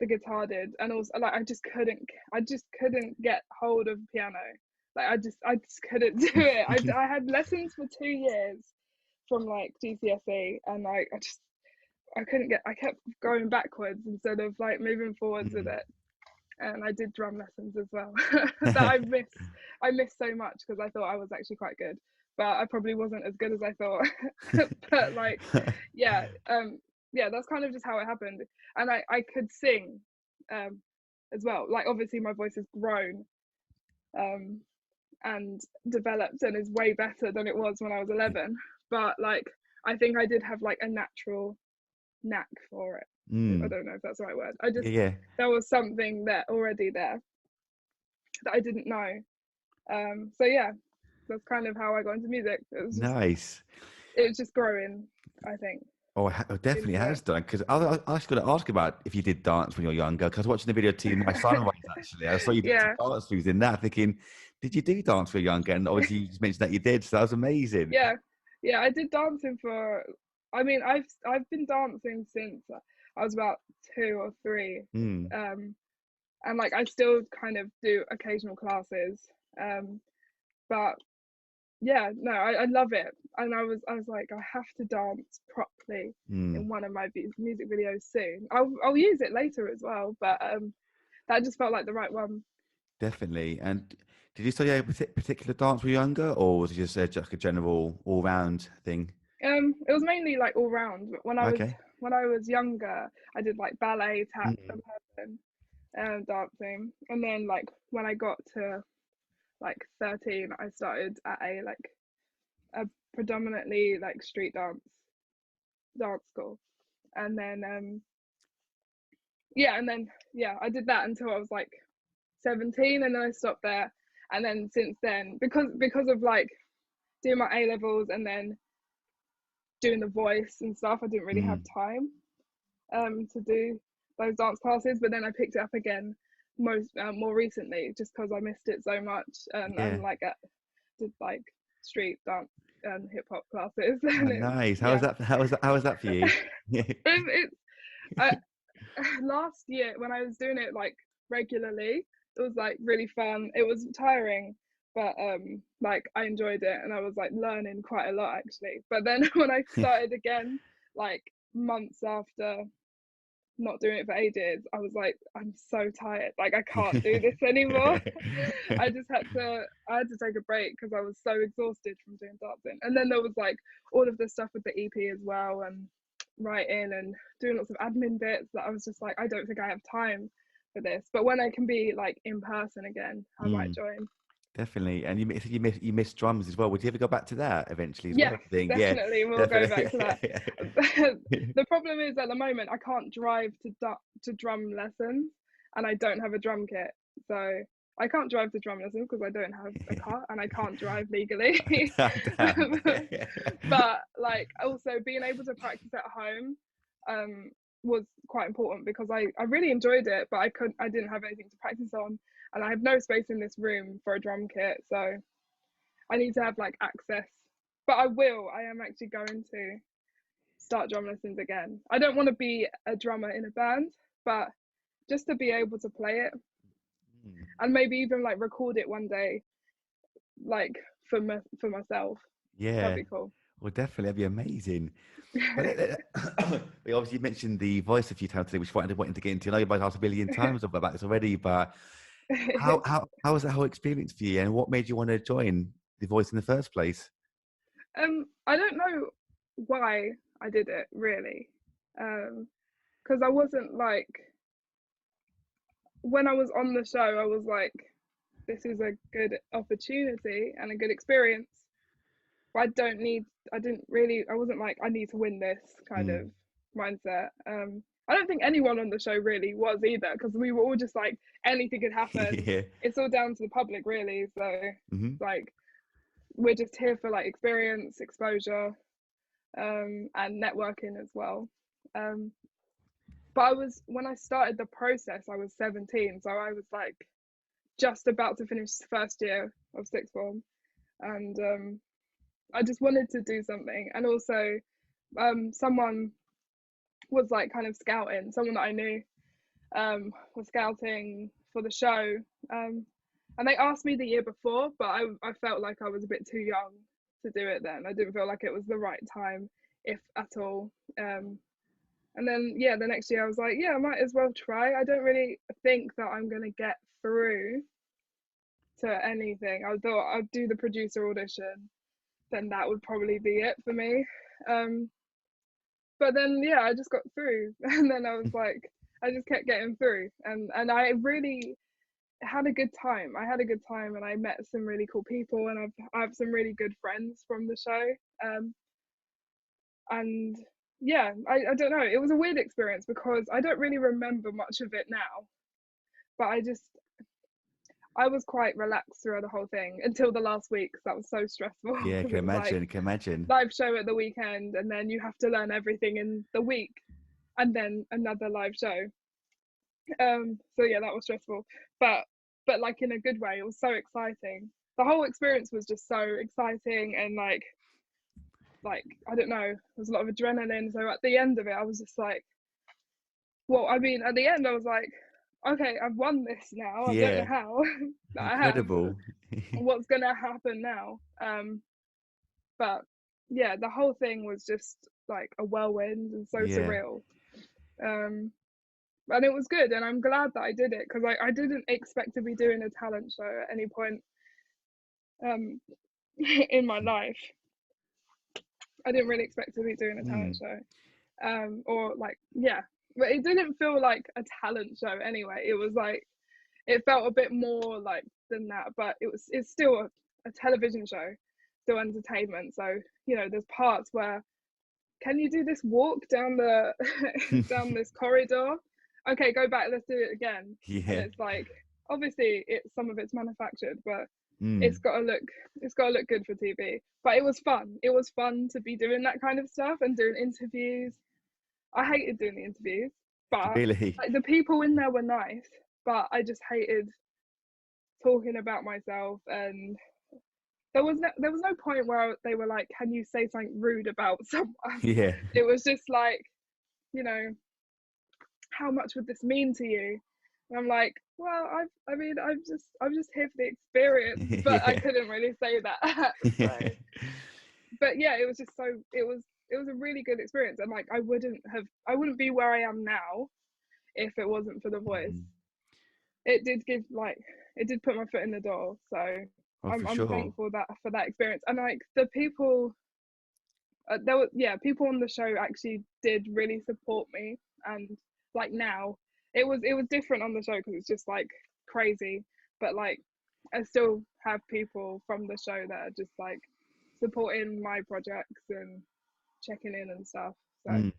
the guitar did. And also, like, I just couldn't get hold of piano. Like, I just couldn't do it. I had lessons for 2 years from like GCSE, and like, I kept going backwards instead of like moving forwards with Mm. it. And I did drum lessons as well that I missed so much because I thought I was actually quite good, but I probably wasn't as good as I thought. But like yeah, yeah, that's kind of just how it happened. And I could sing as well. Like obviously my voice has grown um and developed and is way better than it was when I was 11, but like I think I did have like a natural knack for it. I Mm. don't know if that's the right word. I just, Yeah. there was something that already there that I didn't know. So yeah, that's kind of how I got into music. Nice. It was just growing, I think, Oh, it definitely into it. has done. Because I was going to ask about if you did dance when you were younger. Because I was watching the video to my Sunrise actually. I saw you did some Yeah, dance moves in that. Thinking, did you do dance when you were younger? And obviously you just mentioned that you did. So that was amazing. yeah, yeah. I did dancing for. I mean, I've been dancing since I was about 2 or 3, Mm. um, and like I still kind of do occasional classes, um, but yeah, no, I love it. And I was like, I have to dance properly Mm. in one of my music videos soon. I'll use it later as well, but that just felt like the right one. Definitely. And did you study a particular dance when you were younger, or was it just a general all round thing? It was mainly like all round. But Okay. when I was younger, I did like ballet, tap, Mm. and dancing. And then like when I got to like 13, I started at a predominantly like street dance school. And then yeah, and then yeah, I did that until I was like 17, and then I stopped there. And then since then, because of like doing my A levels and then doing the voice and stuff, I didn't really have Mm. time to do those dance classes. But then I picked it up again more recently, just because I missed it so much, Yeah. and like did like street dance and hip hop classes, Oh, and it's nice. How was yeah. that? How was that for you? It's I, last year when I was doing it like regularly, it was like really fun. It was tiring, but like I enjoyed it, and I was like learning quite a lot actually. But then when I started again, like months after not doing it for ages, I was like, I'm so tired. Like I can't do this anymore. I had to take a break because I was so exhausted from doing dancing. And then there was like all of the stuff with the EP as well, and writing and doing lots of admin bits that I was just like, I don't think I have time for this. But when I can be like in person again, I might Mm, join. definitely. And you miss drums as well. Would you ever go back to that eventually as well? Yes, I think. Yeah, definitely we'll go back to that. definitely. The problem is at the moment I can't drive to drum lessons, and I don't have a drum kit, so I can't drive to drum lessons because I don't have a car and I can't drive legally. Damn. But like also being able to practice at home um was quite important because I really enjoyed it, but I didn't have anything to practice on, and I have no space in this room for a drum kit, so I need to have like access. But I am actually going to start drum lessons again. I don't want to be a drummer in a band, but just to be able to play it Mm. and maybe even like record it one day, like for myself. That'd Yeah. be cool. Well, definitely, that'd be amazing. But we obviously mentioned the voice a few times today, which I wanted to get into. I know you've asked a billion times about this already, but how was that whole experience for you, and what made you want to join the voice in the first place? I don't know why I did it really, because I wasn't like when I was on the show, I was like, this is a good opportunity and a good experience. But I wasn't like, I need to win this kind of Mm. mindset. I don't think anyone on the show really was either because we were all just like, anything could happen. Yeah. It's all down to the public, really. So, Hmm. like, we're just here for like experience, exposure, and networking as well. Um, but when I started the process, I was 17. So I was like, just about to finish the first year of sixth form, and I just wanted to do something. And also, someone was like kind of scouting, someone that I knew was scouting for the show, and they asked me the year before, but I felt like I was a bit too young to do it then. I didn't feel like it was the right time, if at all. And then yeah, the next year I was like, yeah, I might as well try. I don't really think that I'm gonna get through to anything. I thought I'd do the producer audition, then that would probably be it for me. Um, but then yeah, I just got through, and then I was like, I just kept getting through, and I really had a good time. I had a good time, and I met some really cool people, and I have some really good friends from the show. And yeah, I don't know. It was a weird experience because I don't really remember much of it now, but I was quite relaxed throughout the whole thing until the last week because that was so stressful Yeah, because can it was like imagine. Can imagine. live show at the weekend and then you have to learn everything in the week and then another live show. So yeah, that was stressful, but like in a good way. It was so exciting. The whole experience was just so exciting and like I don't know, there's a lot of adrenaline. So at the end of it, I was just like, well, I mean, at the end, I was like, okay, I've won this now. I don't know Yeah, how that I have. incredible. What's gonna happen now? But yeah, the whole thing was just like a whirlwind and so Yeah. surreal. Um, and it was good, and I'm glad that I did it because I didn't expect to be doing a talent show at any point um, in my life. I didn't really expect to be doing a talent Mm. show, or like yeah, but it didn't feel like a talent show anyway. It was like it felt a bit more like than that, but it's still a television show, still entertainment. So you know, there's parts where can you do this walk down the down this corridor? Okay, go back, let's do it again. And Yeah. it's like obviously it's some of it's manufactured, but it's Mm. got to look it's got to look good for TV. But it was fun. It was fun to be doing that kind of stuff and doing interviews. I hated doing the interviews, but Really. like the people in there were nice, but I just hated talking about myself and there was no point where they were like, can you say something rude about someone? Yeah. It was just like, you know, how much would this mean to you? And I'm like, well, I mean, I'm just here for the experience, but I Yeah. couldn't really say that. So, but yeah, it was just so it was a really good experience, and like I wouldn't be where I am now if it wasn't for the voice. Mhm. It did give like it did put my foot in the door, so Oh, for I'm sure. thankful that for that experience. And like the people there were people on the show actually did really support me, and like now it was different on the show because it's just like crazy, but like I still have people from the show that are just like supporting my projects and checking in and stuff. So Mm.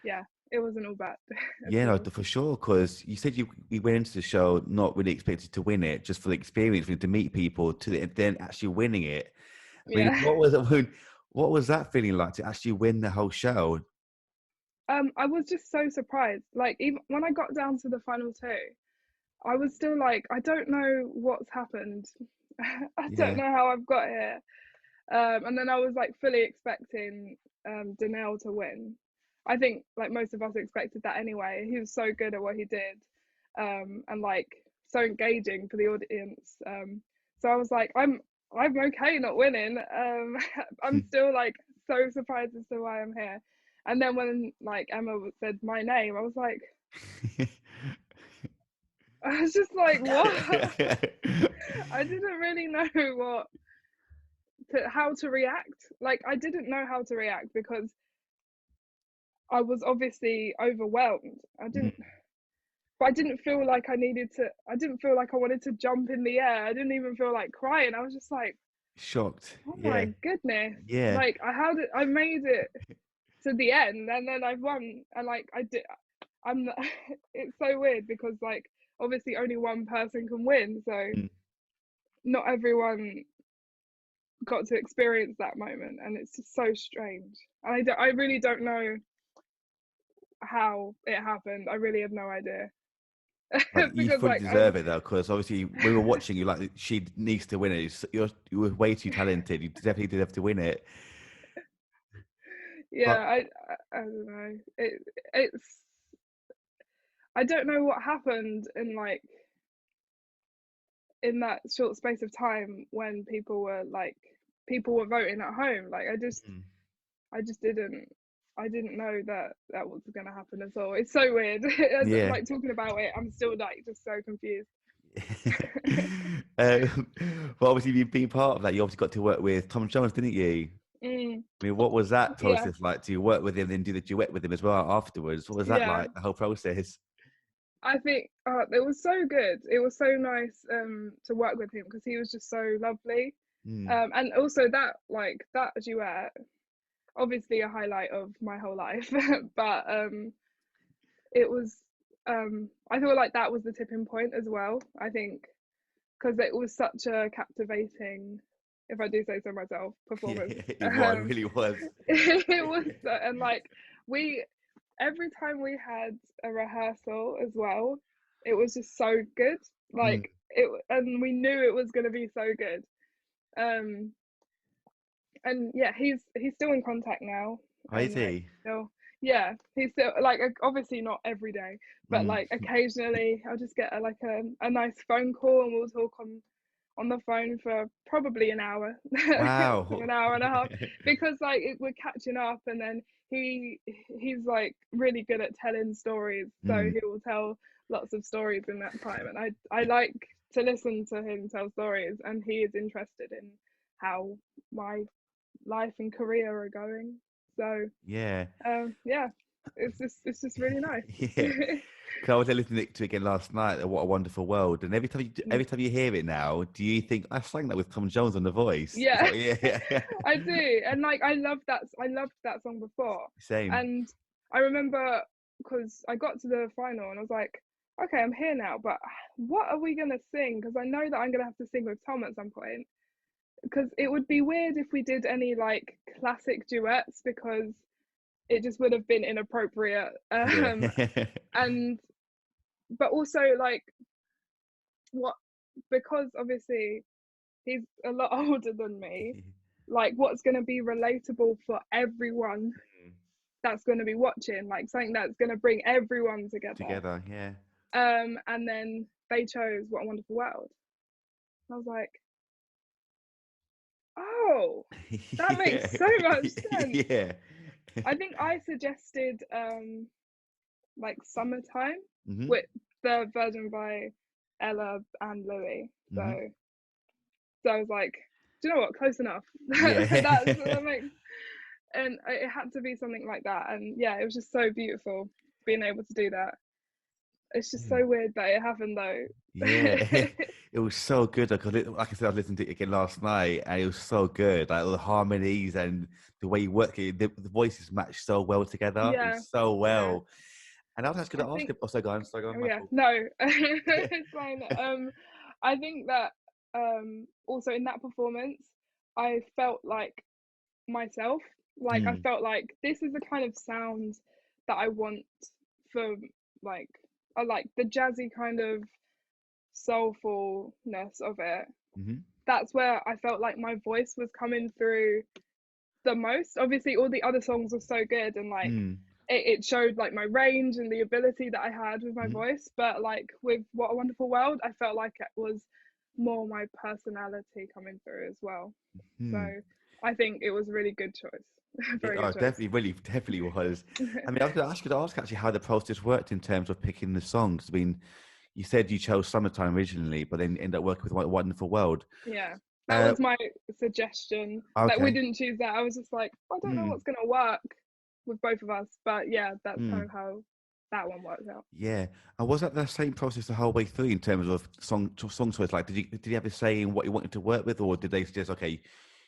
yeah, it wasn't all bad at Yeah, no, all. for sure. Because you said you went into the show not really expected to win it, just for the experience, to meet people, then actually winning it. I mean, Yeah. what was that feeling like to actually win the whole show? I was just so surprised. Like even when I got down to the final two, I was still like, I don't know what's happened. I don't Yeah. know how I've got here. And then I was like fully expecting Danelle to win. I think like most of us expected that anyway. He was so good at what he did, and like so engaging for the audience. So I was like, I'm okay not winning. I'm still like so surprised as to why I'm here. And then when like Emma said my name, I was like, I was just like, what? I didn't really know how to react. Like I didn't know how to react because I was obviously overwhelmed. I didn't feel like I needed to. I didn't feel like I wanted to jump in the air. I didn't even feel like crying. I was just like, Shocked. oh Yeah. my goodness! Yeah. Like I made it to the end, and then I won. And like I did. I'm. It's so weird because like obviously only one person can win, so Mm. not everyone got to experience that moment, and it's just so strange. I really don't know how it happened. I really have no idea. Like you Because fully like I deserve it though, because obviously we were watching you. Like she needs to win it. You were way too talented. You definitely did have to win it. yeah, But I don't know. It's I don't know what happened in that short space of time when people were voting at home. Like mm, I just I didn't know that that was going to happen at all. It's so weird. yeah. Like talking about it, I'm still like just so confused. But obviously, you've been part of that. You obviously got to work with Tom Jones, didn't you? Mm, I mean, what was that yeah, process like? Do you work with him, then do the duet with him as well afterwards? What was that yeah. like? The whole process. I think it was so good. It was so nice to work with him because he was just so lovely. Mm. And also that duet, obviously a highlight of my whole life. But it was I feel like that was the tipping point as well. I think because it was such a captivating, if I do say so myself, Yeah, performance. it was, it really was. It was and like we every time we had a rehearsal as well, it was just so good. Mm. Like it, and we knew it was going to be so good. Um, and yeah, he's still in contact now, I and like see. still, yeah, he's still like obviously not every day, but Mm. like occasionally I'll just get a nice phone call and we'll talk on the phone for probably an hour, Wow. an hour and a half, because like we're catching up, and then he's like really good at telling stories, so Mm. he will tell lots of stories in that time, and I like to listen to him tell stories, and he is interested in how my life and career are going. So Yeah. yeah, it's just really nice. Yeah. Because I was listening to it again last night. What a Wonderful World, and every time you hear it now, do you think I sang that with Tom Jones on The Voice? Is Yeah, that, yeah. I do, and like I loved that song before, Same. and I remember because I got to the final and I was like, okay, I'm here now, but what are we gonna sing? Because I know that I'm gonna have to sing with Tom at some point. Because it would be weird if we did any like classic duets because it just would have been inappropriate. Yeah. And but also like what because obviously he's a lot older than me. Like, what's going to be relatable for everyone that's going to be watching? Like, something that's going to bring everyone together. Together, yeah. And then they chose What a Wonderful World. I was like, oh, that makes Yeah. so much sense. Yeah. I think I suggested like Summertime Hmm. with the version by Ella and Louis. Hmm. So I was like, do you know what? Close enough. Yeah. That makes, and it had to be something like that. And yeah, it was just so beautiful being able to do that. It's just so weird that it happened though. Yeah, it was so good. Like I said, I listened to it again last night, and it was so good. Like all the harmonies and the way you work it, the voices matched so well together. It Yeah, was so yeah. well. And I was just I going to ask think you. Oh, sorry, go on, oh yeah, Michael. no, it's fine. I think that also in that performance, I felt like myself. Like I Mm, felt like this is the kind of sound that I want for like I like the jazzy kind of soulfulness of it. hmm. That's where I felt like my voice was coming through the most. Obviously, all the other songs were so good and like Mm, it showed like my range and the ability that I had with my hmm. voice. But like with What a Wonderful World, I felt like it was more my personality coming through as well. So Hmm. I think it was a really good choice. Yeah, Very oh, good choice. definitely, really, definitely was. I mean, I was going to ask you to ask actually how the process worked in terms of picking the songs. I mean, you said you chose Summertime originally, but then ended up working with Wonderful World. Yeah. That Uh, was my suggestion. Like we okay. didn't choose that. I was just like, I don't know Hmm. what's gonna work with both of us. But yeah, that's kind Hmm. of how that one worked out. Yeah, and was that the same process the whole way through in terms of song choice? Like, did you have a say in what you wanted to work with, or did they suggest, okay,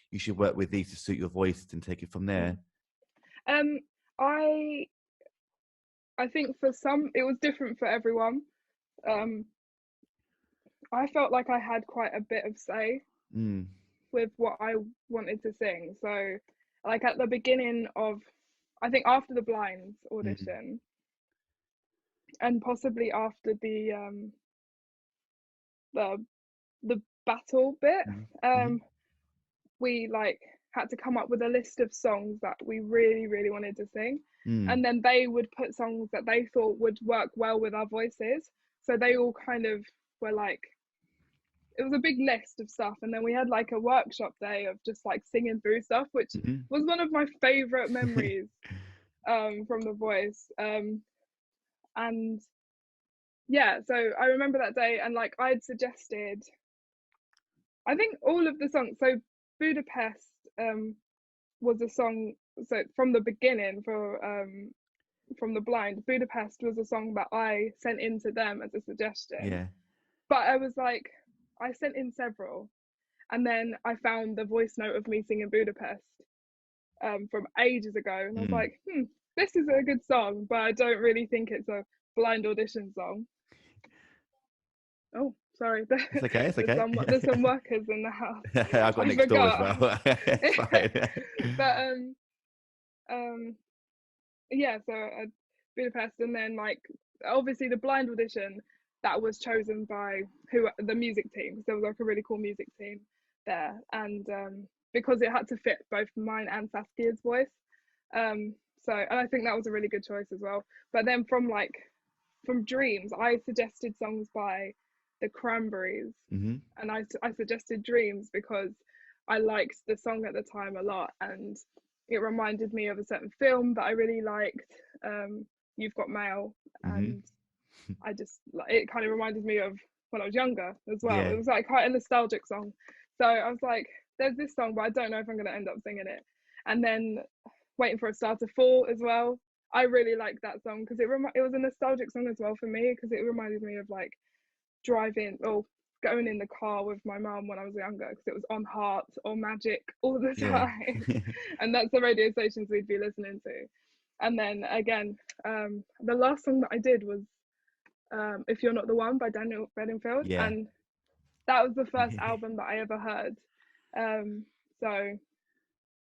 you should work with these to suit your voice and take it from there? Mm. Um, I I think for some it was different for everyone. Um, I felt like I had quite a bit of say Mm, with what I wanted to sing. So, like at the beginning of, I think after the blinds mm, audition, and possibly after the the battle bit, mm, mm, um, we like had to come up with a list of songs that we really really wanted to sing, mm, and then they would put songs that they thought would work well with our voices. So they all kind of were like it was a big list of stuff, and then we had like a workshop day of just like singing through stuff, which mm. was one of my favorite memories from The Voice. And yeah, so I remember that day, and like I'd suggested, I think all of the songs. So Budapest was a song. So from the beginning for from the blind, Budapest was a song that I sent in to them as a suggestion. Yeah. But I was like, I sent in several, and then I found the voice note of me singing Budapest from ages ago, and I was Mm. like, this is a good song, but I don't really think it's a blind audition song. Oh, sorry, It's okay. It's okay. there's some workers in the house. I've got I next door as forgot. well. It's fine. But um yeah, so Budapest, and then like obviously the blind audition that was chosen by who the music team, because there was like a really cool music team there, and because it had to fit both mine and Saskia's voice, so and I think that was a really good choice as well. But then from Dreams, I suggested songs by the Cranberries, Hmm. and I suggested Dreams because I liked the song at the time a lot, and it reminded me of a certain film that I really liked. You've Got Mail, Hmm. and I just it kind of reminded me of when I was younger as well. Yeah. It was like quite a nostalgic song, so I was like, "There's this song, but I don't know if I'm going to end up singing it." And then Waiting for a Star to Fall as well. I really liked that song because it was a nostalgic song as well for me, because it reminded me of like driving or going in the car with my mum when I was younger, because it was on Heart or Magic all the Yeah. time, and that's the radio stations we'd be listening to. And then again, the last song that I did was If You're Not the One by Daniel Bedingfield, Yeah. and that was the first album that I ever heard. So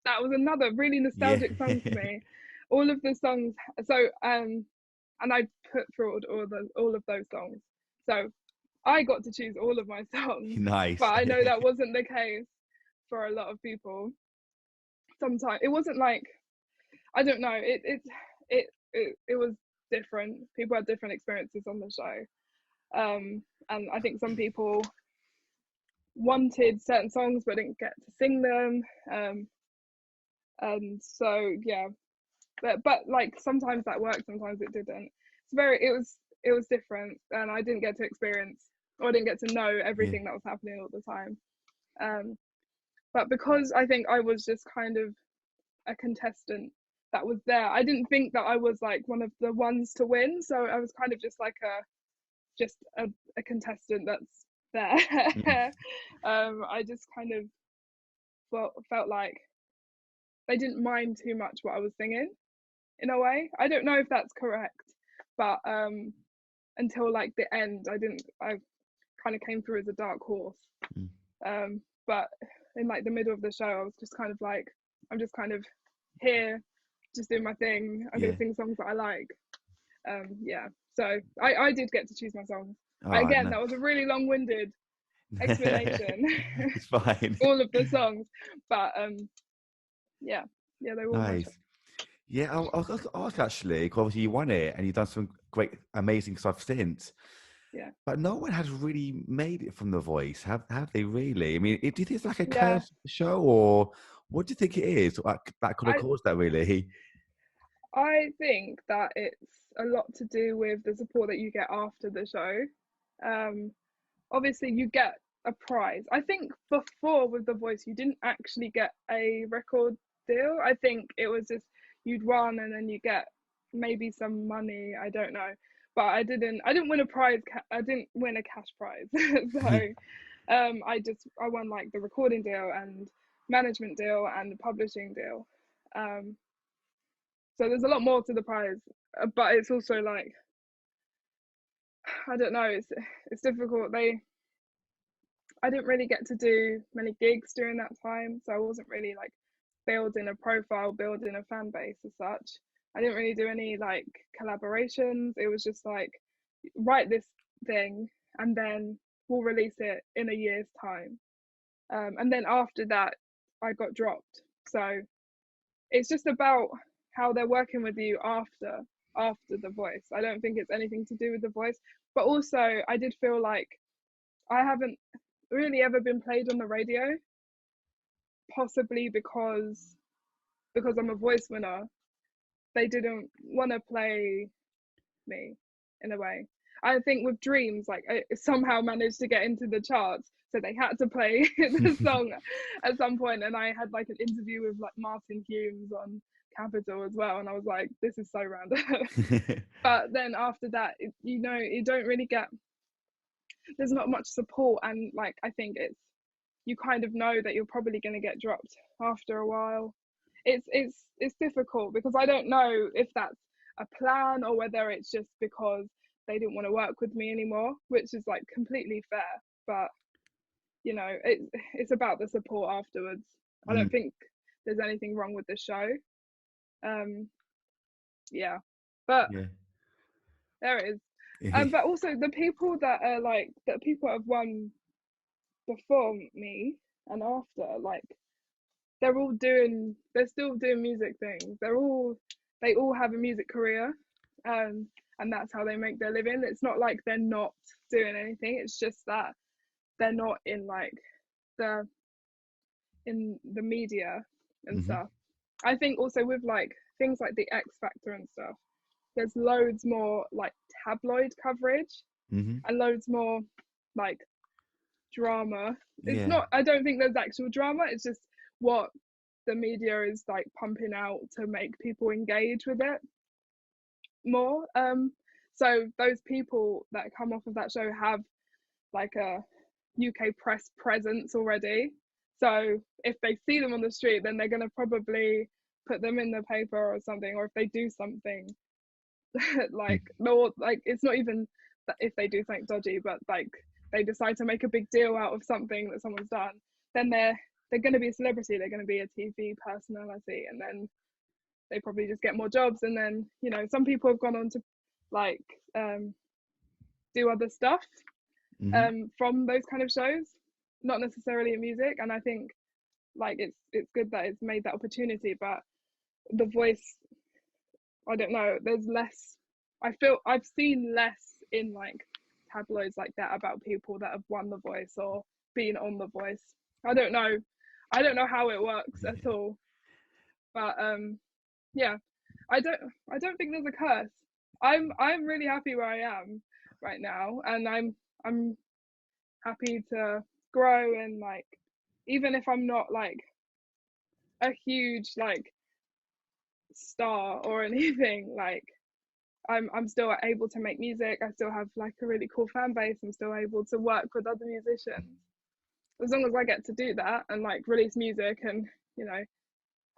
that was another really Yeah. nostalgic song for me. All of the songs, so and I put through all of those songs. So I got to choose all of my songs, but Nice. I know that wasn't the case for a lot of people. Sometimes it wasn't like, I don't know, it was different. People had different experiences on the show. And I think some people wanted certain songs but didn't get to sing them. And so yeah, but like sometimes that worked, sometimes it didn't. It was different, and I didn't get to experience, or I didn't get to know Yeah. everything that was happening all the time. But because I think I was just kind of a contestant that was there, I didn't think that I was like one of the ones to win, so I was kind of just like a contestant that's Mm. there. I just kind of felt like they didn't mind too much what I was singing, in a way. I don't know if that's correct, but until like the end, I kind of came through as a dark horse. Mm. But in like the middle of the show, I was just kind of like, I'm just kind of here, just doing my thing. I'm Yeah. gonna sing songs that I like. Yeah. So I did get to choose my songs. Oh, Again, no. that was a really long-winded explanation. It's fine. All of the songs, but yeah, yeah, they were all my choice. Nice. Yeah, I was ask actually, 'cause obviously you won it and you've done some great, amazing stuff since. Yeah, But no one has really made it from The Voice, have they really? I mean, do you think it's like a yeah. cursed show, or what do you think it is that could have I caused that, really? I think that it's a lot to do with the support that you get after the show. Um, Obviously, you get a prize. I think before with The Voice, you didn't actually get a record deal. I think it was just you'd won and then you get maybe some money. I don't know, but I didn't win a prize. I didn't win a cash prize. So I won like the recording deal and management deal and the publishing deal. Um, so there's a lot more to the prize, but it's also like, I don't know. It's difficult. I didn't really get to do many gigs during that time, so I wasn't really like building a profile, building a fan base as such. I didn't really do any like collaborations. It was just like, write this thing and then we'll release it in a year's time. And then after that, I got dropped. So it's just about how they're working with you after the voice. I don't think it's anything to do with the voice, but also I did feel like I haven't really ever been played on the radio, possibly because I'm a voice winner. They didn't want to play me in a way. I think with Dreams, like I somehow managed to get into the charts, so they had to play the song at some point. And I had like an interview with like Martin Humes on Capital as well, and I was like, this is so random. But then after that, you don't really get. There's not much support, and like I think it's, you kind of know that you're probably going to get dropped after a while. It's difficult because I don't know if that's a plan or whether it's just because they didn't want to work with me anymore, which is like completely fair. But it's about the support afterwards. I don't Mm, think there's anything wrong with the show. Um, yeah, but yeah. there it is. But also the people that are like that people have won before me and after, like they're still doing music things. They all have a music career, um and that's how they make their living. It's not like they're not doing anything, it's just that they're not in like the the media and Hmm. stuff. I think also with like things like the X Factor and stuff, there's loads more like tabloid coverage Hmm. and loads more like drama. It's Yeah. not, I don't think there's actual drama, it's just what the media is like pumping out to make people engage with it more. So those people that come off of that show have like a UK press presence already. So if they see them on the street, then they're going to probably put them in the paper or something. Or if they do something like, no, like it's not even that if they do something dodgy, but like they decide to make a big deal out of something that someone's done, then they're going to be a celebrity. They're going to be a TV personality, and then they probably just get more jobs. And then some people have gone on to like do other stuff, Hmm. from those kind of shows, not necessarily in music. And I think like it's good that it's made that opportunity, but The Voice, I don't know, there's less. I feel I've seen less in like tabloids like that about people that have won The Voice or been on The Voice. I don't know. I don't know how it works at all. But yeah, I don't I don't think there's a curse. I'm really happy where I am right now, and I'm happy to grow, and like even if I'm not like a huge like star or anything, like I'm still able to make music. I still have like a really cool fan base. I'm still able to work with other musicians. As long as I get to do that and like release music and, you know,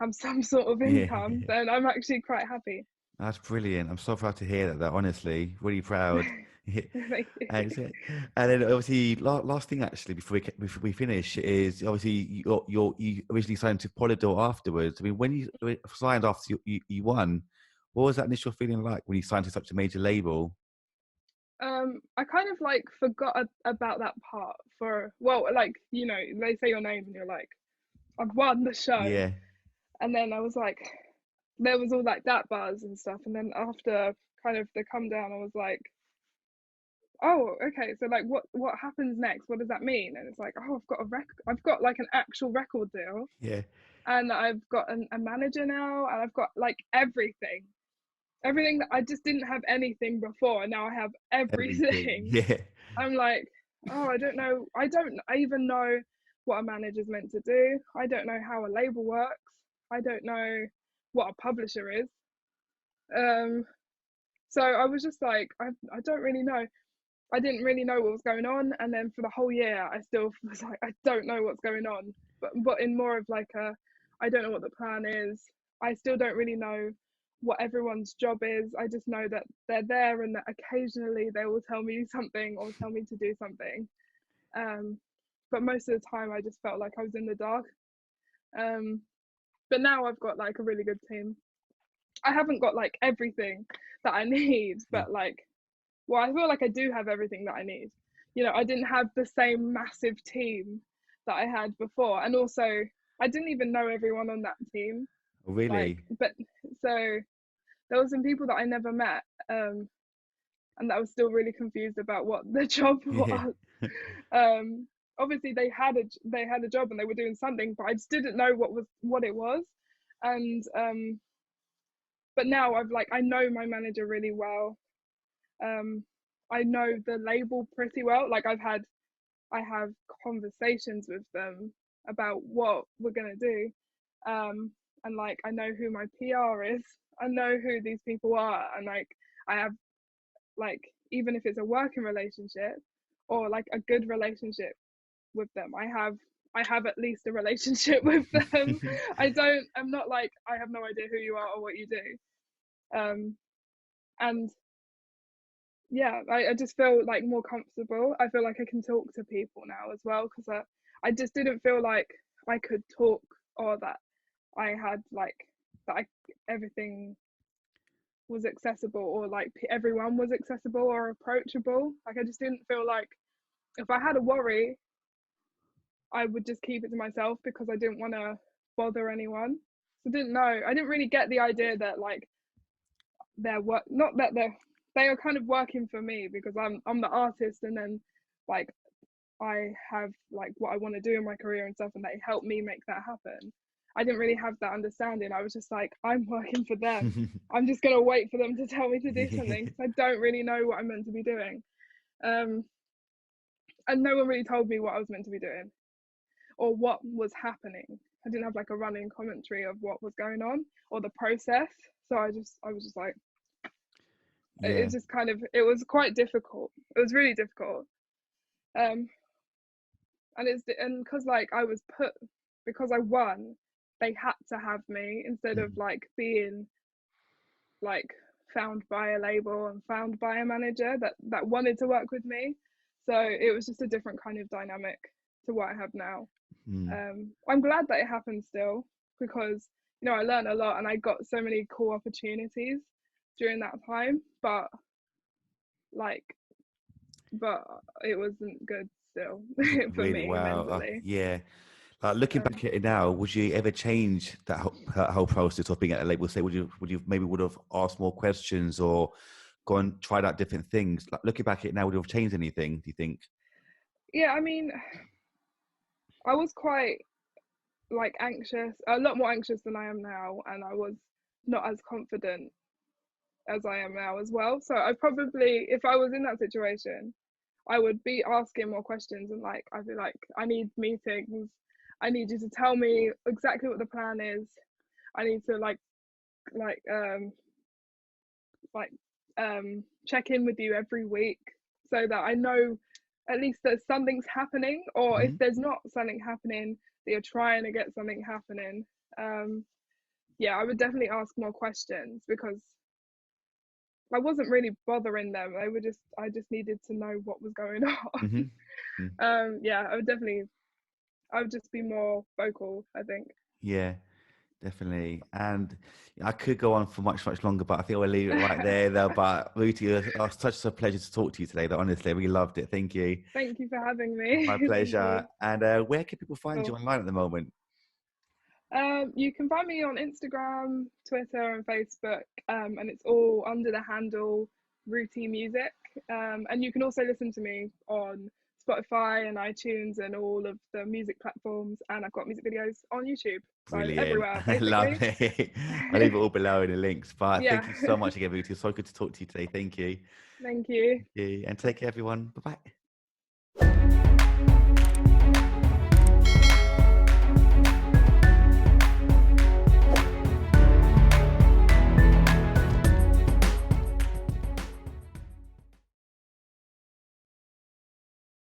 have some sort of Yeah. income, then I'm actually quite happy. That's brilliant. I'm so proud to hear that, honestly, really proud. Thank you. And, and then obviously, last thing actually before we finish is obviously you originally signed to Polydor afterwards. I mean, when you signed after you won, what was that initial feeling like when you signed to such a major label? I kind of like forgot about that part for, well, like, you know, they say your name and you're like, I've won the show. Yeah, And then I was like, there was all like that buzz and stuff. And then after kind of the come down, I was like, oh, okay, so like what happens next? What does that mean? And it's like, oh, I've got like an actual record deal, yeah, and I've got a manager now, and I've got like everything that I just didn't have anything before, and now I have everything. everything. Yeah, I'm like, oh, I don't know, I don't even know what a manager's meant to do. I don't know how a label works. I don't know what a publisher is. Um, so I was just like, I don't really know. I didn't really know what was going on, and then for the whole year, I still was like, I don't know what's going on. But in more of like a, I don't know what the plan is. I still don't really know what everyone's job is. I just know that they're there, and that occasionally they will tell me something or tell me to do something. Um, but most of the time, I just felt like I was in the dark. Um, but now I've got like a really good team. I haven't got like everything that I need, yeah, but like, well, I feel like I do have everything that I need. You know, I didn't have the same massive team that I had before, and also I didn't even know everyone on that team. Like, really. but so there were some people that I never met, and that I was still really confused about what the job Yeah, was. Um, Obviously they had a job and they were doing something, but I just didn't know what it was. And but now I know my manager really well. Um, I know the label pretty well. Like I have conversations with them about what we're gonna do, and like I know who my PR is. I know who these people are, and like I have like even if it's a working relationship or like a good relationship with them, I have at least a relationship with them. I'm not like I have no idea who you are or what you do. And yeah, I just feel like more comfortable. I feel like I can talk to people now as well, because I just didn't feel like I could talk, or that I had like that I everything was accessible, or like everyone was accessible or approachable. Like I just didn't feel like if I had a worry, I would just keep it to myself because I didn't want to bother anyone. So I didn't know. I didn't really get the idea that like they're work not that they are kind of working for me because I'm the artist, and then like I have like what I want to do in my career and stuff, and they help me make that happen. I didn't really have that understanding. I was just like, I'm working for them. I'm just gonna wait for them to tell me to do something yeah, because I don't really know what I'm meant to be doing. Um, and no one really told me what I was meant to be doing or what was happening. I didn't have like a running commentary of what was going on or the process. So I was just like, it yeah. just kind of, it was quite difficult. It was really difficult. Um, and because like I was put, because I won, they had to have me instead of Mm. like being like found by a label and found by a manager that wanted to work with me. So it was just a different kind of dynamic to what I have now. Mm. I'm glad that it happened still, because you know I learned a lot and I got so many cool opportunities during that time. But like but it wasn't good still for Really? me Wow. mentally. Yeah. Looking Um, back at it now, would you ever change that whole process of being at a label? Say, would you maybe would have asked more questions or gone tried out different things? Like looking back at it now, would you have changed anything? Do you think? yeah, I mean, I was quite like anxious, a lot more anxious than I am now, and I was not as confident as I am now as well. So I probably, if I was in that situation, I would be asking more questions and like I'd be like, I need meetings. I need you to tell me exactly what the plan is. I need to like um like check in with you every week so that I know at least that something's happening, or if Hmm. there's not something happening, that you're trying to get something happening. Um, yeah, I would definitely ask more questions because I wasn't really bothering them. They were just I just needed to know what was going on. Hmm. Hmm. Yeah, I would just be more vocal, I think. Yeah. Definitely. And I could go on for much, much longer, but I think I'll leave it right there, though. But Ruti, it was such a pleasure to talk to you today, though. Honestly, I really loved it. Thank you. Thank you for having My me. Thank you. pleasure. And where can people find you Cool. online at the moment? You can find me on Instagram, Twitter, and Facebook, and it's all under the handle Ruti Music. And you can also listen to me on Spotify and iTunes and all of the music platforms. And I've got music videos on YouTube, so Brilliant. everywhere basically. Lovely. I'll leave it all below in the links. But Yeah. thank you so much again, Ruti. It's so good to talk to you today. Thank you. Thank you. Thank you. And take care, everyone. Bye bye.